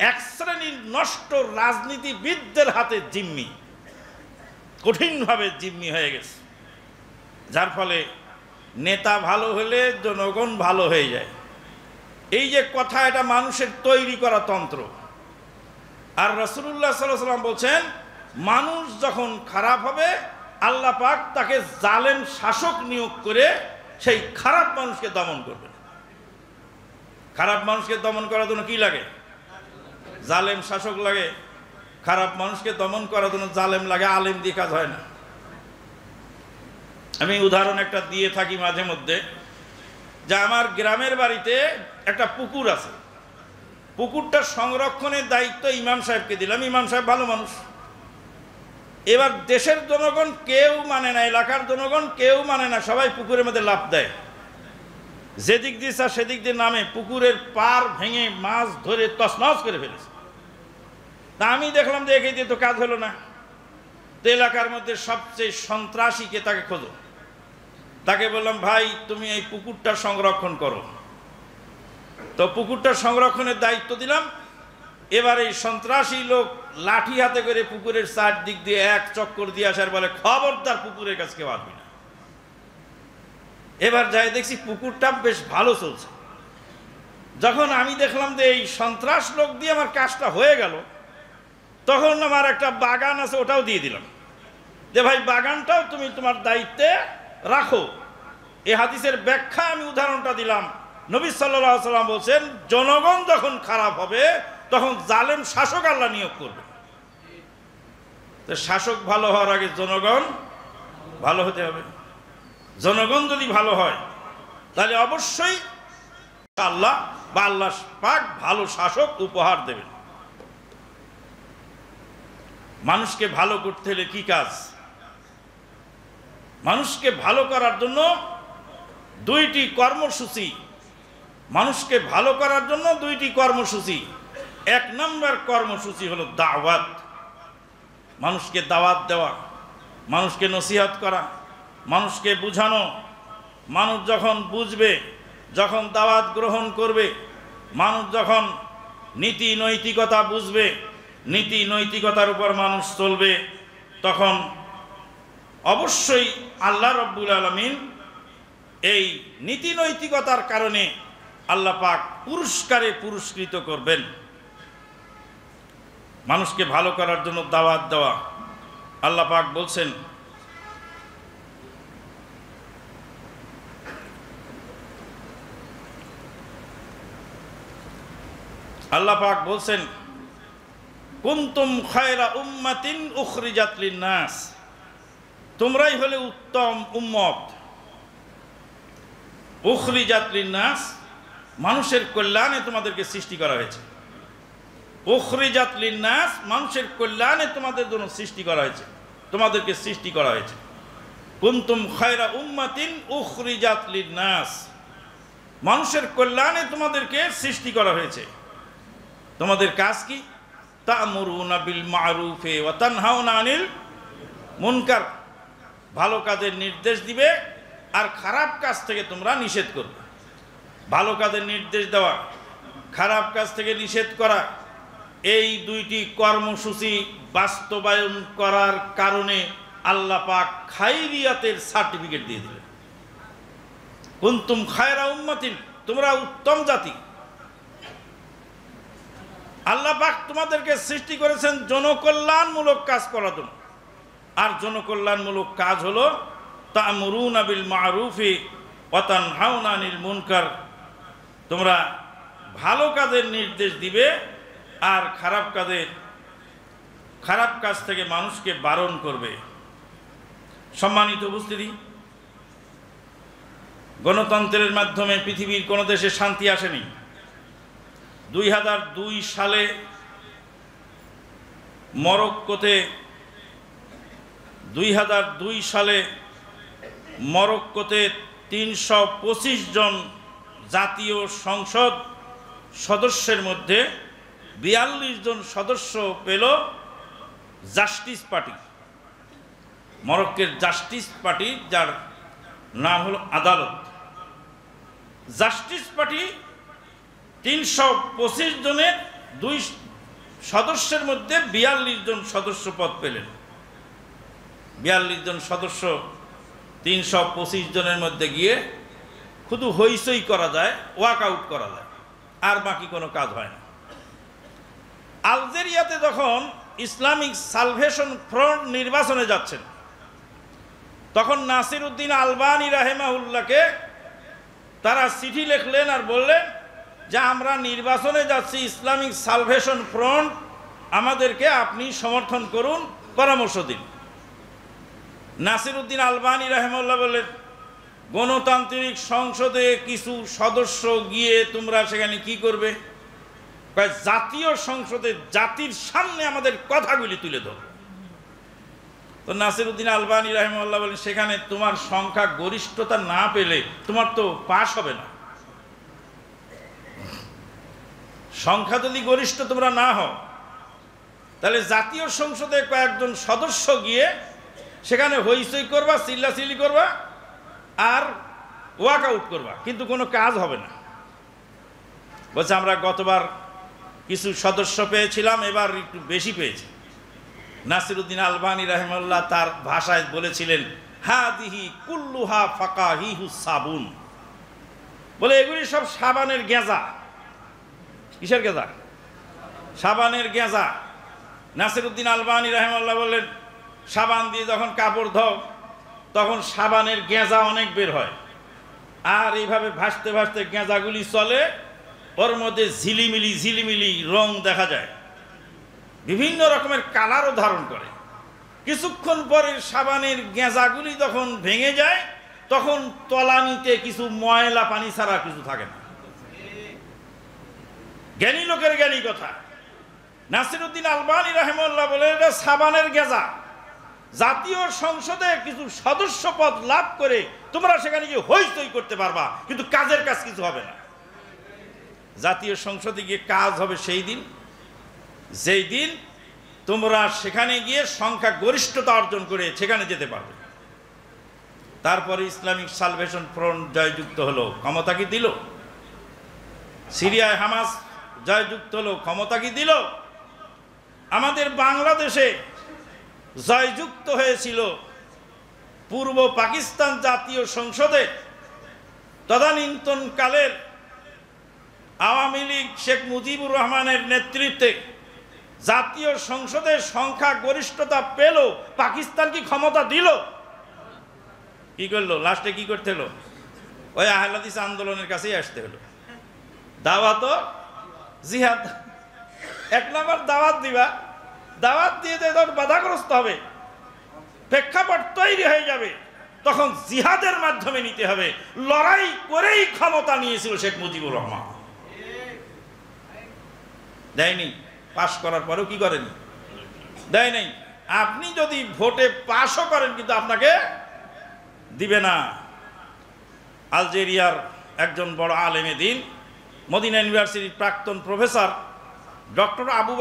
এক শ্রেণীর নষ্ট রাজনীতিবিদদের হাতে জিম্মি, কঠিনভাবে জিম্মি হয়ে গেছে। যার ফলে নেতা ভালো হলে জনগণ ভালো হয়ে যায়। এই যে কথা, এটা মানুষের তৈরি করা তন্ত্র। আর রাসূলুল্লাহ সাল্লাল্লাহু আলাইহি ওয়াসাল্লাম বলছেন, মানুষ যখন খারাপ হবে আল্লাহ পাক তাকে জালেম শাসক নিয়োগ করে সেই খারাপ মানুষকে দমন করবেন। খারাপ মানুষকে দমন করার জন্য কি লাগে? জালেম শাসক লাগে। খারাপ মানুষকে দমন করার জন্য জালেম লাগে, আলেম দিয়ে কাজ হয় না। আমি উদাহরণ একটা দিয়ে থাকি মাঝে মধ্যে, যে আমার গ্রামের বাড়িতে একটা পুকুর আছে, পুকুরটা সংরক্ষণের দায়িত্ব ইমাম সাহেবকে দিলাম। ইমাম সাহেব ভালো মানুষ। এবার দেশের জনগণ কেউ মানে না, এলাকার জনগণ কেউ মানে না, সবাই পুকুরের মধ্যে লাফ দেয়। যেদিক দিয়ে আর সেদিক দিয়ে নামে পুকুরের পার ভেঙে মাছ ধরে তছনছ করে ফেলেছে। তা আমি দেখলাম যে একে দিয়ে তো কাজ হলো না। তো এলাকার মধ্যে সবচেয়ে সন্ত্রাসীকে তাকে খোঁজো। তাকে বললাম, ভাই তুমি এই পুকুরটা সংরক্ষণ করো। তো পুকুরটা সংরক্ষণের দায়িত্ব দিলাম। এবার এই সন্ত্রাসী লোক লাঠি হাতে করে পুকুরের চারদিক দিয়ে এক চক্কর দিয়ে আসার বলে, খবরদার পুকুরের কাছে কেউ আসবি না। এবার যাই দেখছি পুকুরটা বেশ ভালো চলছে। যখন আমি দেখলাম যে এই সন্ত্রাস লোক দিয়ে আমার কাজটা হয়ে গেল, তখন আমার একটা বাগান আছে, ওটাও দিয়ে দিলাম, যে ভাই বাগানটাও তুমি তোমার দায়িত্বে রাখো। এই হাদিসের ব্যাখ্যা আমি উদাহরণটা দিলাম। নবী সাল্লাল্লাহু আলাইহি ওয়াসাল্লাম বলছেন, জনগণ যখন খারাপ হবে তখন জালেম শাসক আল্লাহ নিয়োগ করবে। তো শাসক ভালো হওয়ার আগে জনগণ ভালো হতে হবে। জনগণ যদি ভালো হয় তাহলে অবশ্যই আল্লাহ বা আল্লাহ পাক ভালো শাসক উপহার দেবেন। মানুষকে ভালো করতে হলে কি কাজ? মানুষকে ভালো করার জন্য দুইটি কর্মসূচি। মানুষকে ভালো করার জন্য দুইটি কর্মসূচি। এক নম্বর কর্মসূচি হলো দাওয়াত, মানুষকে দাওয়াত দেওয়া, মানুষকে নসিহত করা, মানুষকে বুঝানো। মানুষ যখন বুঝবে, যখন দাওয়াত গ্রহণ করবে, মানুষ যখন নীতি নৈতিকতা বুঝবে, নীতি নৈতিকতার উপর মানুষ চলবে, তখন অবশ্যই আল্লাহ রব্বুল আলামিন এই নীতি নৈতিকতার কারণে আল্লাহ পাক পুরস্কারে পুরস্কৃত করবেন। মানুষকে ভালো করার জন্য দাওয়াত দেওয়া। আল্লাহ পাক বলছেন, আল্লাহ পাক বলছেন, কুনতুম খায়রা উম্মাতিন উখরিজাত লিন-নাস, তোমরাই হলে উত্তম উম্মত। উখরিজাত লিন-নাস, মানুষের কল্যাণে তোমাদেরকে সৃষ্টি করা হয়েছে। উখরিজাত লিন-নাস, মানুষের কল্যাণে তোমাদের জন্য সৃষ্টি করা হয়েছে, তোমাদেরকে সৃষ্টি করা হয়েছে। কুনতুম খায়রা উম্মাতিন উখরিজাত লিন-নাস, মানুষের কল্যাণে তোমাদেরকে সৃষ্টি করা হয়েছে। তোমাদের কাজ কি? তা'মুরুনা বিল মা'রুফি ওয়া তানহাউনা আনিল মুনকার, ভালো কাজের নির্দেশ দিবে আর খারাপ কাজ থেকে তোমরা নিষেধ করবে। ভালো কাজের নির্দেশ দেওয়া, খারাপ কাজ থেকে নিষেধ করা, এই দুইটি কর্মসূচি বাস্তবায়ন করার কারণে আল্লাহ পাক খায়রিয়াতের সার্টিফিকেট দিয়ে দিলেন। কুনতুম খায়রা উম্মাতিন, তোমরা উত্তম জাতি। আল্লাহ পাক তোমাদেরকে সৃষ্টি করেছেন জনকল্যাণমূলক কাজ করার জন্য। আর জনকল্যাণমূলক কাজ হলো তা'মুরুনা বিল মা'রুফি ওয়া তানহাউনা আনিল মুনকার, তোমরা ভালো কাজের নির্দেশ দিবে আর খারাপ কাজ থেকে মানুষকে বারণ করবে। সম্মানিত উপস্থিতি, গণতন্ত্রের মাধ্যমে পৃথিবীর কোনো দেশে শান্তি আসেনি। 2002 সালে মরক্কোতে 325 জন জাতীয় সংসদ সদস্যের মধ্যে 42 জন সদস্য পেল জাস্টিস পার্টি। মরক্কোর জাস্টিস পার্টি, যার নাম হলো আদালত। জাস্টিস পার্টি 325 জনের 2 সদস্যের মধ্যে 42 জন সদস্য পদ পেলেন। 42 জন সদস্য 325 জনের মধ্যে গিয়ে শুধু হইচই করা যায়, ওয়াক আউট করা যায়, আর বাকি কোনো কাজ হয় না। আলজেরিয়াতে যখন ইসলামিক সালভেশন ফ্রন্ট নির্বাচনে যাচ্ছেন, তখন নাসির উদ্দিন আলবানী রাহেমাহুল্লাহকে তারা চিঠি লিখলেন আর বললেন যে আমরা নির্বাচনে যাচ্ছি, ইসলামিক সালভেশন ফ্রন্ট, আমাদেরকে আপনি সমর্থন করুন, পরামর্শ দিন। নাসির উদ্দিন আলবানী রাহেমাহুল্লাহ বললেন, গণতান্ত্রিক সংসদে কিছু সদস্য গিয়ে তোমরা সেখানে কি করবে? জাতীয় সংসদে জাতির সামনে আমাদের কথাগুলি তুলে ধরো। তো নাসির উদ্দিন আলবানী রাহিমাহুল্লাহ বলেন, সেখানে তোমার সংখ্যা গরিষ্ঠতা না পেলে তোমার তো পাশ হবে না। সংখ্যা যদি গরিষ্ঠ তোমরা না হও, তাহলে জাতীয় সংসদে কয়েকজন সদস্য গিয়ে সেখানে হইচই করবা, চিল্লাচিল্লি করবা আর ওয়াক আউট করবা, কিন্তু কোনো কাজ হবে না। বলছে আমরা গতবার কিছু সদস্য পেয়েছিলাম, এবার একটু বেশি পেয়েছি। নাসির উদ্দিন আলবানী রাহিমাহুল্লাহ তার ভাষায় বলেছিলেন, হাদিহি কুল্লুহা ফাকাহিহু সাবুন, বলে এগুলি সব সাবানের গেঁজা। কিসের গেঁজা? সাবানের গেঁজা। নাসির উদ্দিন আলবানী রাহিমাহুল্লাহ বললেন, সাবান দিয়ে যখন কাপড় ধোও তখন সাবানের গেঁজা অনেক বের হয়, আর এইভাবে ভাসতে ভাসতে গেঁজাগুলি চলে, ওর মধ্যে ঝিলিমিলি রং দেখা যায়, বিভিন্ন রকমের কালারও ধারণ করে। কিছুক্ষণ পরে সাবানের গেঁজাগুলি যখন ভেঙে যায়, তখন তলানিতে কিছু ময়লা পানি ছাড়া কিছু থাকে না। জ্ঞানী লোকের জ্ঞানী কথা। নাসির উদ্দিন আলবানী রাহিমাহুল্লাহ বলে, এটা সাবানের গেঁজা। জাতীয় সংসদে কিছু সদস্য পদ লাভ করে তোমরা সেখানে গিয়ে হইচই করতে পারবা, কিন্তু কাজের কাজ কিছু হবে না। জাতীয় সংসদে গিয়ে কাজ হবে সেই দিন, যেই দিন তোমরা সেখানে গিয়ে সংখ্যা গরিষ্ঠতা অর্জন করে সেখানে যেতে পারবে। তারপরে ইসলামিক সালভেশন ফ্রন্ট জয়যুক্ত হলো, ক্ষমতা কি দিল? সিরিয়ায় হামাস জয়যুক্ত হলো, ক্ষমতা কি দিল? আমাদের বাংলাদেশে জয়যুক্ত হয়েছিল পূর্ব পাকিস্তান জাতীয় সংসদে তদানীন্তনকালের আওয়ামী লীগ শেখ মুজিবুর রহমানের নেতৃত্বে জাতীয় সংসদে সংখ্যা গরিষ্ঠতা পেল, পাকিস্তান কি ক্ষমতা দিল? কি করলো? লাস্টে কি করতে হলো? ওই আহলে হাদিস আন্দোলনের কাছেই আসতে হলো। দাওয়াত জিহাদ। এক নম্বর দাওয়াত দিবা, দাওয়াত দিয়ে যখন বাধাগ্রস্ত হবে, প্রেক্ষাপট তৈরি হয়ে যাবে, তখন জিহাদের মাধ্যমে নিতে হবে। লড়াই করেই ক্ষমতা নিয়েছিল শেখ মুজিবুর রহমান। দেয়নি, পাশ করার পরেও কি করেনি? দেয় নাই। আপনি যদি ভোটে পাশও করেন, কিন্তু আপনাকে দিবে না। আলজেরিয়ার একজন বড় আলেমে দিন, মদিনা ইউনিভার্সিটির প্রাক্তন প্রফেসর ডক্টর আবু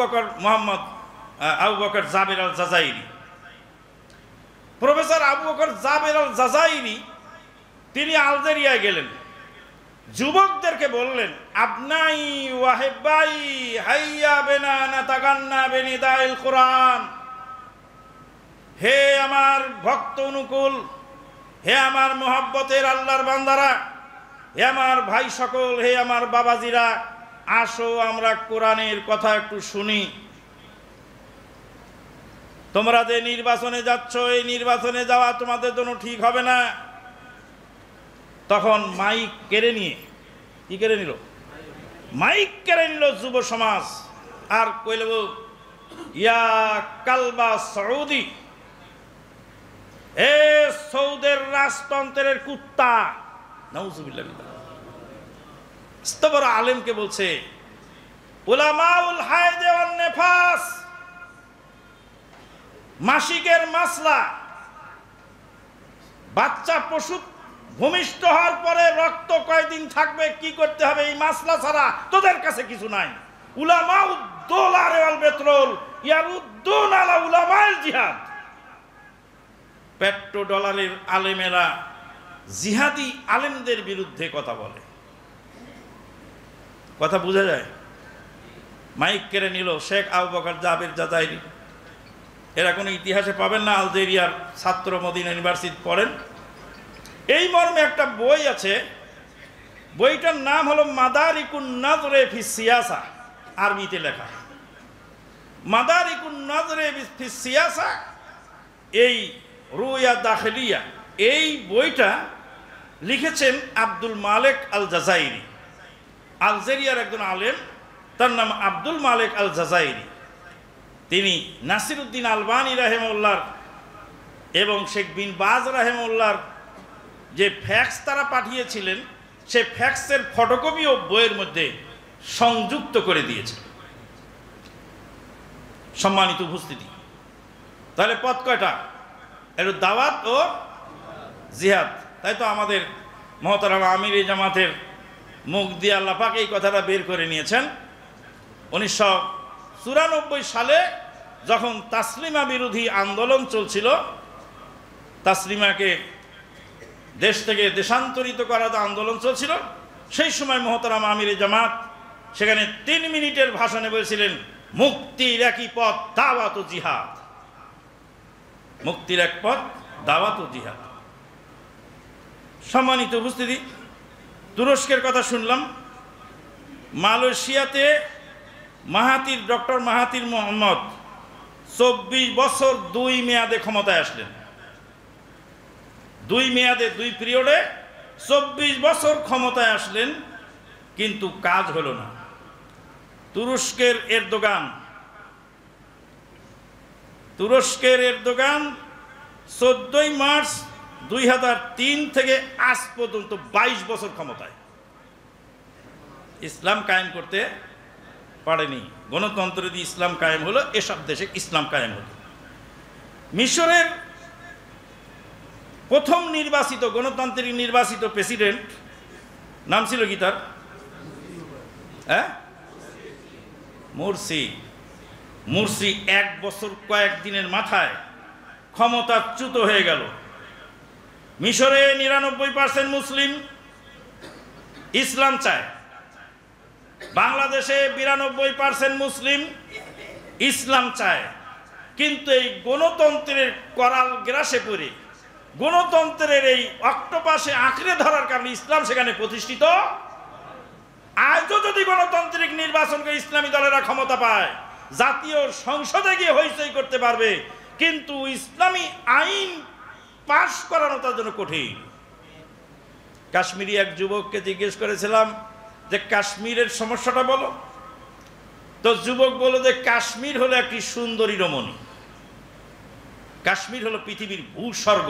বকর জাবের আল জাজাইরি, প্রফেসর আবু বকর জাবের আল জাজাইরি, তিনি আলজেরিয়ায় গেলেন, যুবকদেরকে বললেন, আবনাই ওয়াহিবাই হাইয়া বেনা নাতাগান্না বেনিদাইল কোরআন, হে আমার ভক্ত অনুকূল, হে আমার মোহাব্বতের আল্লাহর বান্দারা, হে আমার ভাই সকল, হে আমার বাবাজিরা, আসো আমরা কোরআনের কথা একটু শুনি। তোমরা যে নির্বাচনে যাচ্ছ, এই নির্বাচনে যাওয়া তোমাদের জন্য ঠিক হবে না। তখন মাইক কেড়ে নিয়ে কি কেড়ে নিল? মাইক কেড়ে নিল যুব সমাজ, আর কইল ইয়া কালবা সৌদি, এ সৌদের রাজতন্ত্রের কুত্তা। নাউজুবিল্লাহ। বড় আলেমকে বলছে উলামাউল হায়দ ওয়ান নেফাস, মাসিকের মাসলা, বাচ্চা প্রসূত ভূমিষ্ঠ হওয়ার পরে রক্ত কয়দিন থাকবে, কি করতে হবে, এই মাসলা ছাড়া তোদের কাছে কিছু নাই। উলামাউদ দোলার ওয়াল পেট্রোল ইয়ারুদ্দুন আলা উলামাইল জিহাদ। পেট্রো ডলারের আলেমেরা জিহাদি আলেমদের বিরুদ্ধে কথা বলে। কথা বোঝা যায়? মাইক কেড়ে নিল শেখ আবু বকর জাবের জাজাইরি। এরা কোনো ইতিহাসে পাবেন না, আলজেরিয়ার ছাত্র, মদিনা ইউনিভার্সিটি পড়েন। এই মর্মে একটা বই আছে, বইটার নাম হলো মাদারিকুন নজরে ফি সিয়াসা, আরবিতে লেখা। মাদারিকুন নজরে ফি সিয়াসা, এই রুয়া দাখিলিয়া, এই বইটা লিখেছেন আব্দুল মালেক আল জাজাইরি, আলজেরিয়ার একজন আলেম, তার নাম আব্দুল মালেক আল জাজাইরি। তিনি নাসিরউদ্দিন আলবানী রাহেমউল্লাহর এবং শেখ বিন বাজ রাহেমউল্লাহর যে ফ্যাক্স তারা পাঠিয়েছিলেন, সে ফ্যাক্সের ফটোকপিও বইয়ের মধ্যে সংযুক্ত করে দিয়েছেন। সম্মানিত উপস্থিতি, তাহলে পথ কয়টা? একটু দাওয়াত ও জিহাদ। তাই তো আমাদের মহতারাম আমির জামাতের মুখ দিয়ে আল্লাহ পাক এই কথাটা বের করে নিয়েছেন। 1994 সালে যখন তাসলিমা বিরোধী আন্দোলন চলছিল, তাসলিমাকে দেশ থেকে দেশান্তরিত করার আন্দোলন চলছিল, সেই সময় মহতারাম আমির জামাত সেখানে 3 মিনিটের ভাষণে বলেছিলেন মুক্তির একই পথ দাওয়াত ও জিহাদ। মুক্তির এক পথ দাওয়াত ও জিহাদ। সম্মানিত উপস্থিতি, তুরস্কের কথা শুনলাম। মালয়েশিয়াতে মাহাতির, ডক্টর মাহাতির মোহাম্মদ 24 বছর 2 মেয়াদে ক্ষমতায় আসলেন। 2 মেয়াদে, 2 পিরিয়ডে 24 বছর ক্ষমতায় আসলেন, কিন্তু কাজ হলো না। তুরস্কের এরদোগান 14 মার্চ 2003 থেকে আজ পর্যন্ত 22 বছর ক্ষমতায়। ইসলাম কায়েম করতে পারেনি। গণতন্ত্র দিয়ে ইসলাম কায়েম হলো, এসব দেশে ইসলাম কায়েম হলো। মিশরের প্রথম নির্বাচিত, গণতান্ত্রিক নির্বাচিত প্রেসিডেন্ট নাম ছিল কি তার? মুরসি। মুরসি 1 বছর কয়েকদিনের মাথায় ক্ষমতাচ্যুত হয়ে গেল। মিশরে 99% মুসলিম ইসলাম চায়, বাংলাদেশে 92% মুসলিম ইসলাম চায়, কিন্তু এই গণতন্ত্রের করাল গ্রাসে পড়ে, গণতন্ত্রের এই অক্টোপাসে আঁকড়ে ধরার কারণে ইসলাম সেখানে প্রতিষ্ঠিত। আজও যদি গণতান্ত্রিক নির্বাচন করে ইসলামী দলেরা ক্ষমতা পায়, জাতীয় সংসদে গিয়ে হইচই করতে পারবে, কিন্তু ইসলামী আইন পাশ করানো তার জন্য কঠিন। কাশ্মীরি এক যুবককে জিজ্ঞেস করেছিলাম যে কাশ্মীরের সমস্যাটা বলো, তো যুবক বলল যে কাশ্মীর হলো একটি সুন্দরী রমণী, কাশ্মীর হলো পৃথিবীর ভূস্বর্গ।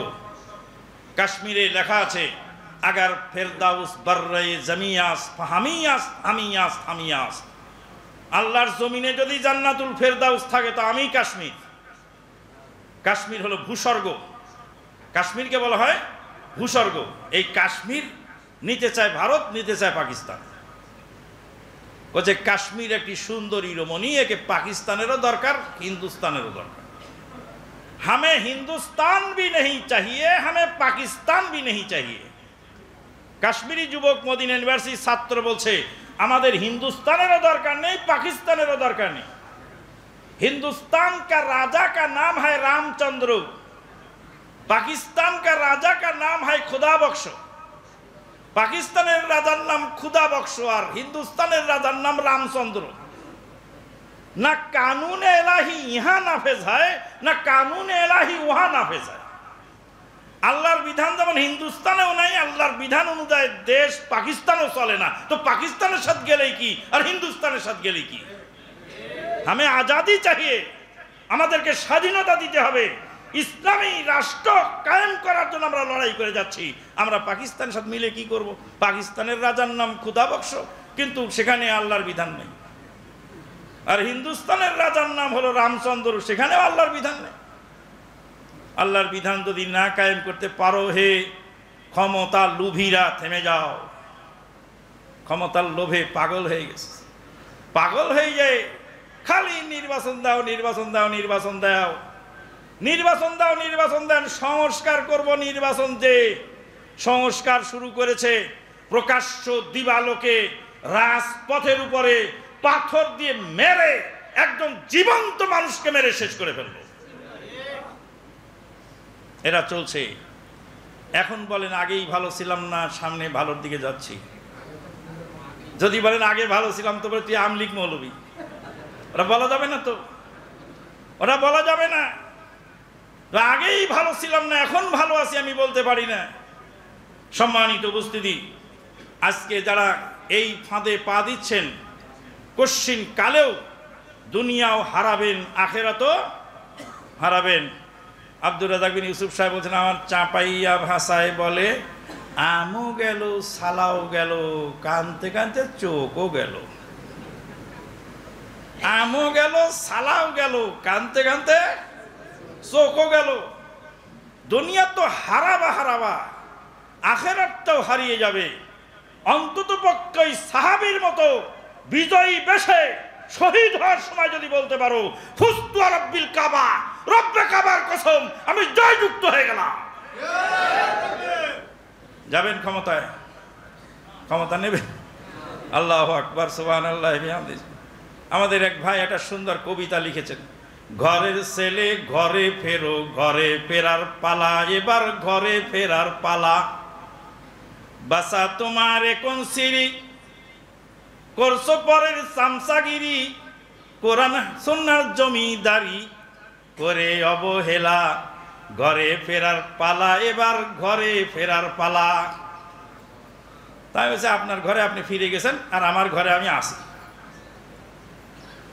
কাশ্মীরে লেখা আছে আগার ফেরদাউস বর্রে জামিয়াস হামিয়াস হামিয়াস হামিয়াস, আল্লাহর জমিনে যদি জান্নাতুল ফেরদাউস থাকে তো আমি কাশ্মীর। কাশ্মীর হলো ভূস্বর্গ, কাশ্মীরকে বলা হয় ভূস্বর্গ। এই কাশ্মীর নিতে চায় ভারত, নিতে চায় পাকিস্তান। বলছে কাশ্মীর একটি সুন্দরী রমণী, একে পাকিস্তানেরও দরকার, হিন্দুস্তানেরও দরকার। हमें हिंदुस्तान भी नहीं चाहिए, हमें पाकिस्तान भी नहीं चाहिए। কাশ্মীরি যুবক মদিনা ইউনিভার্সিটির ছাত্র বলছে আমাদের হিন্দুস্তানেরও দরকার নেই, পাকিস্তানেরও দরকার নেই। हिंदुस्तान का राजा का नाम है रामचंद्र, पाकिस्तान का राजा का नाम है खुदा बख्श। पाकिस्तानेर राजार नाम खुदा बख्श और हिंदुस्तानेर राजार नाम रामचंद्र। ना कानून इलाही यहाँ नाफेज है, ना कानून इलाही वहाँ नाफेज है। আল্লাহর বিধান যেমন হিন্দুস্তানেও নাই, আল্লাহর বিধান অনুযায়ী দেশ পাকিস্তানও চলে না, তো পাকিস্তানের সাথে গেলেই কি আর হিন্দুস্তানের সাথে গেলেই কি? আমি আজাদি চাহিয়ে, আমাদেরকে স্বাধীনতা দিতে হবে, ইসলামী রাষ্ট্র কায়েম করার জন্য আমরা লড়াই করে যাচ্ছি। আমরা পাকিস্তানের সাথে মিলে কি করব? পাকিস্তানের রাজার নাম ক্ষুধাবক্স, কিন্তু সেখানে আল্লাহর বিধান নেই। আর হিন্দুস্তানের রাজার নাম হলো রামচন্দ্র, সেখানেও আল্লাহর বিধান নেই। আল্লাহর বিধান যদি না কায়েম করতে পারো, হে ক্ষমতা লোভীরা, থেমে যাও। ক্ষমতার লোভে পাগল হয়ে গেছে, পাগল হয়ে যায়, খালি নির্বাচন দাও, নির্বাচন দাও, নির্বাচন দাও, নির্বাচন দাও, নির্বাচন দেন, সংস্কার করব। নির্বাচন যে সংস্কার শুরু করেছে, প্রকাশ্য দিবালোকে রাজপথের উপরে পাথর দিয়ে মেরে একদম জীবন্ত মানুষকে মেরে শেষ করে ফেলল। এরা চলছে। এখন বলেন আগেই ভালো ছিলাম না, সামনে ভালোর দিকে যাচ্ছি। যদি বলেন আগে ভালো ছিলাম, তো বলে তুই আমলিক মৌলবী, ওরা বলা যাবে না, তো ওরা বলা যাবে না। আগেই ভালো ছিলাম না, এখন ভালো আছি আমি বলতে পারি না। সম্মানিত উপস্থিতি, আজকে যারা এই ফাঁদে পা দিচ্ছেন, কশ্চিন কালেও দুনিয়াও হারাবেন, আখেরাতও হারাবেন। আব্দুর রাজ্জাক বিন ইউসুফ সাহেব বলছেন, আমার চাপাইয়া ভাষায় বলে আমও গেল, সালাও গেল, কানতে কানতে চোখও গেল। আমও গেল, সালাও গেল, কানতে কানতে চোখও গেল। দুনিয়া তো হারাবা হারাবা, আখেরাতটাও হারিয়ে যাবে। অন্তত পক্ষে সাহাবীর মতো বিজয়ী বেশে শহীদ হওয়ার সময় যদি বলতে পারো, ফুস্তু রাব্বিল কাবা, রব্বে কাবার কসম, আমি জয়যুক্ত হয়ে গেলাম। যাবেন ক্ষমতায়, ক্ষমতা নেবেন। আল্লাহু আকবার, সুবহানাল্লাহি ওয়া বিহামদিহি। আমাদের এক ভাই একটা সুন্দর কবিতা লিখেছেন, ঘরের ছেলে ঘরে ফেরো, ঘরে ফেরার পালা, এবার ঘরে ফেরার পালা। বাসা তোমার এখন সিঁড়ি, করছো পরের চামচাগিরি, কোরআন সুন্নাহর জমিদারি করে অবহেলা। ঘরে ফেরার পালা, এবার ঘরে ফেরার পালা। তাই হচ্ছে আপনার ঘরে আপনি ফিরে গেছেন, আর আমার ঘরে আমি আসি।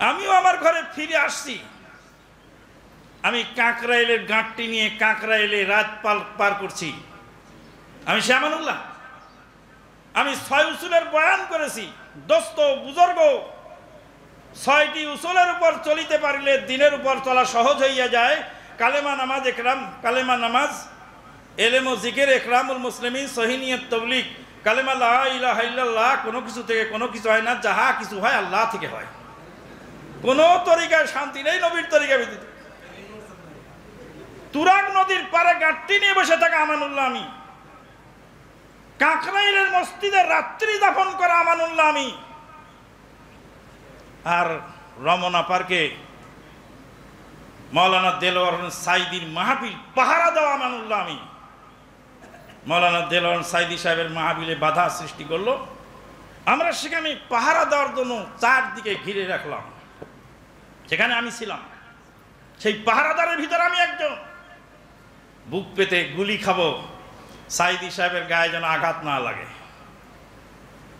আমিও আমার ঘরে ফিরে আসছি। আমি কাকরাইলের গাঁটটি নিয়ে কাকরাইলে রাত পার করছি। আমি শ্যামানুল্লাহ, আমি 6 উসুলের বয়ান করেছি। দোস্ত বুজুর্গ, 6টি উসুলের উপর চলিতে পারিলে দিনের উপর চলা সহজ হইয়া যায়। কালেমা নামাজ একরাম, কালেমা নামাজ, এলেম ও জিকির, একরামুল মুসলিমিন, সহিনিয়ত, তবলিগ, কালেমা লা ইলাহা ইল্লাল্লাহ। কোনো কিছু থেকে কোনো কিছু হয় না, যাহা কিছু হয় আল্লাহ থেকে হয়। কোন তরিকায় শান্তি নেই নবীর তরিকা ব্যতীত। তুরাগ নদীর পারে গাঁটটি নিয়ে বসে থাকা আমানুল্লাহ আমি। কাকরাইলের মসজিদে রাত্রি যাপন করা আমানুল্লাহ আমি। আর রমনা পার্কে মৌলানা দেলোয়ার সাইদির মাহফিল পাহারা দেওয়া আমানুল্লাহ আমি। মৌলানা দেলোয়ার সাইদি সাহেবের মাহফিলে বাধা সৃষ্টি করলো, আমরা সেখানে পাহারা দেওয়ার জন্য চারদিকে ঘিরে রাখলাম। সেখানে আমি ছিলাম, সেই পাহারাদারের ভিতরে আমি একজন। বুক পেতে গুলি খাবো, সাইদি সাহেবের গায়ে যেন আঘাত না লাগে।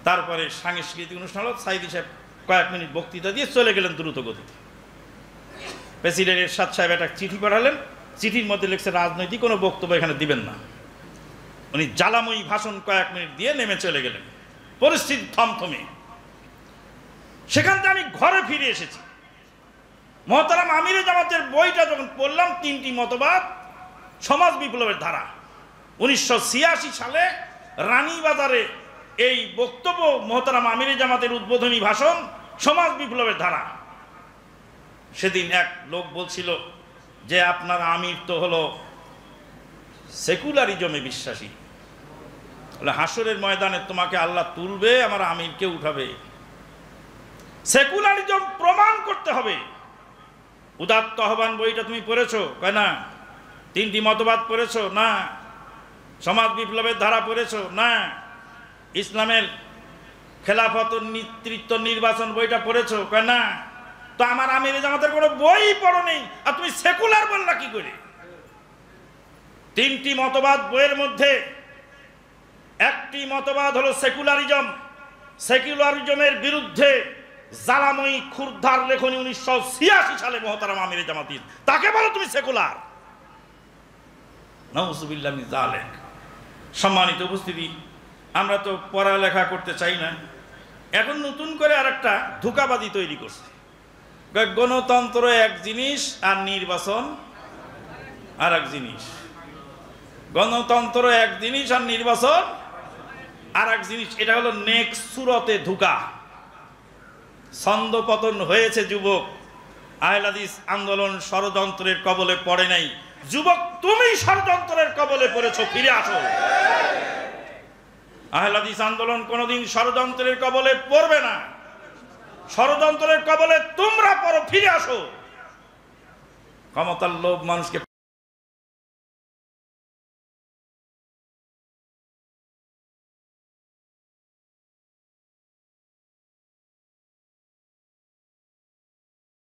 তারপরে সাংস্কৃতিক অনুষ্ঠান হলো, সাইদি সাহেব কয়েক মিনিট বক্তৃতা দিয়ে চলে গেলেন দ্রুত গতিতে। প্রেসিডেন্ট এরশাদ সাহেব একটা চিঠি পাঠালেন, চিঠির মধ্যে লিখছে রাজনৈতিক কোনো বক্তব্য এখানে দিবেন না। উনি জ্বালাময়ী ভাষণ কয়েক মিনিট দিয়ে নেমে চলে গেলেন। পরিস্থিতি থমথমে। সেখান থেকে আমি ঘরে ফিরে এসেছি। মোহতারাম আমিরে জামাতের বইটা যখন পড়লাম, 3টি মতবাদ, সমাজ বিপ্লবের ধারা। 1986 সালে রানীবাজারে এই বক্তব্য, মোহতারাম আমিরে জামাতের উদ্বোধনী ভাষণ, সমাজ বিপ্লবের ধারা। সেদিন এক লোক বলছিল যে আপনার আমির তো হলো সেকুলারিজমে বিশ্বাসী, হাসরের ময়দানে তোমাকে আল্লাহ তুলবে, আমার আমিরকে উঠাবে। সেকুলারিজম প্রমাণ করতে হবে। উদাত্ত আহ্বান বইটা তুমি পড়েছো? কয় না। 3টি মতবাদ পড়েছো? না। সমাজ বিপ্লবের ধারা পড়েছো? না। ইসলামের খেলাফত নেতৃত্ব নির্বাচন বইটা পড়েছো? কয় না। তো আমার আমিরে জামাতের কোনো বই পড়ো নেই, আর তুমি সেকুলার বললা কি করে? তিনটি মতবাদ বইয়ের মধ্যে একটি মতবাদ হলো সেকুলারিজম। সেকুলারিজমের বিরুদ্ধে জ্বালাময়ী ক্ষুরধার লেখনী 1986 সালে মহতারাম আমিরে জামাতির, তাকে বলো তুমি সেকুলার। নাউযুবিল্লাহ মিন যালিক। সম্মানিত উপস্থিতি, আমরা তো পড়ালেখা করতে চাই না, এখন নতুন করে আরেকটা ধোঁকাবাজি তৈরি করছে। গণতন্ত্র এক জিনিস আর নির্বাচন আর এক জিনিস। গণতন্ত্র এক জিনিস আর নির্বাচন আর এক জিনিস। এটা হলো নেক্সট সুরতে ধোঁকা। ছন্দপতন হয়েছে যুবক। আহলে হাদিস আন্দোলন ষড়যন্ত্রের কবলে পড়ে নাই। যুবক, তুমি ষড়যন্ত্রের কবলে পড়েছো, ফিরে আসো। আহলে হাদিস আন্দোলন কোনোদিন ষড়যন্ত্রের কবলে পড়বে না। ষড়যন্ত্রের কবলে তোমরা পড়ো, ফিরে আসো। ক্ষমতার লোভ মানুষকে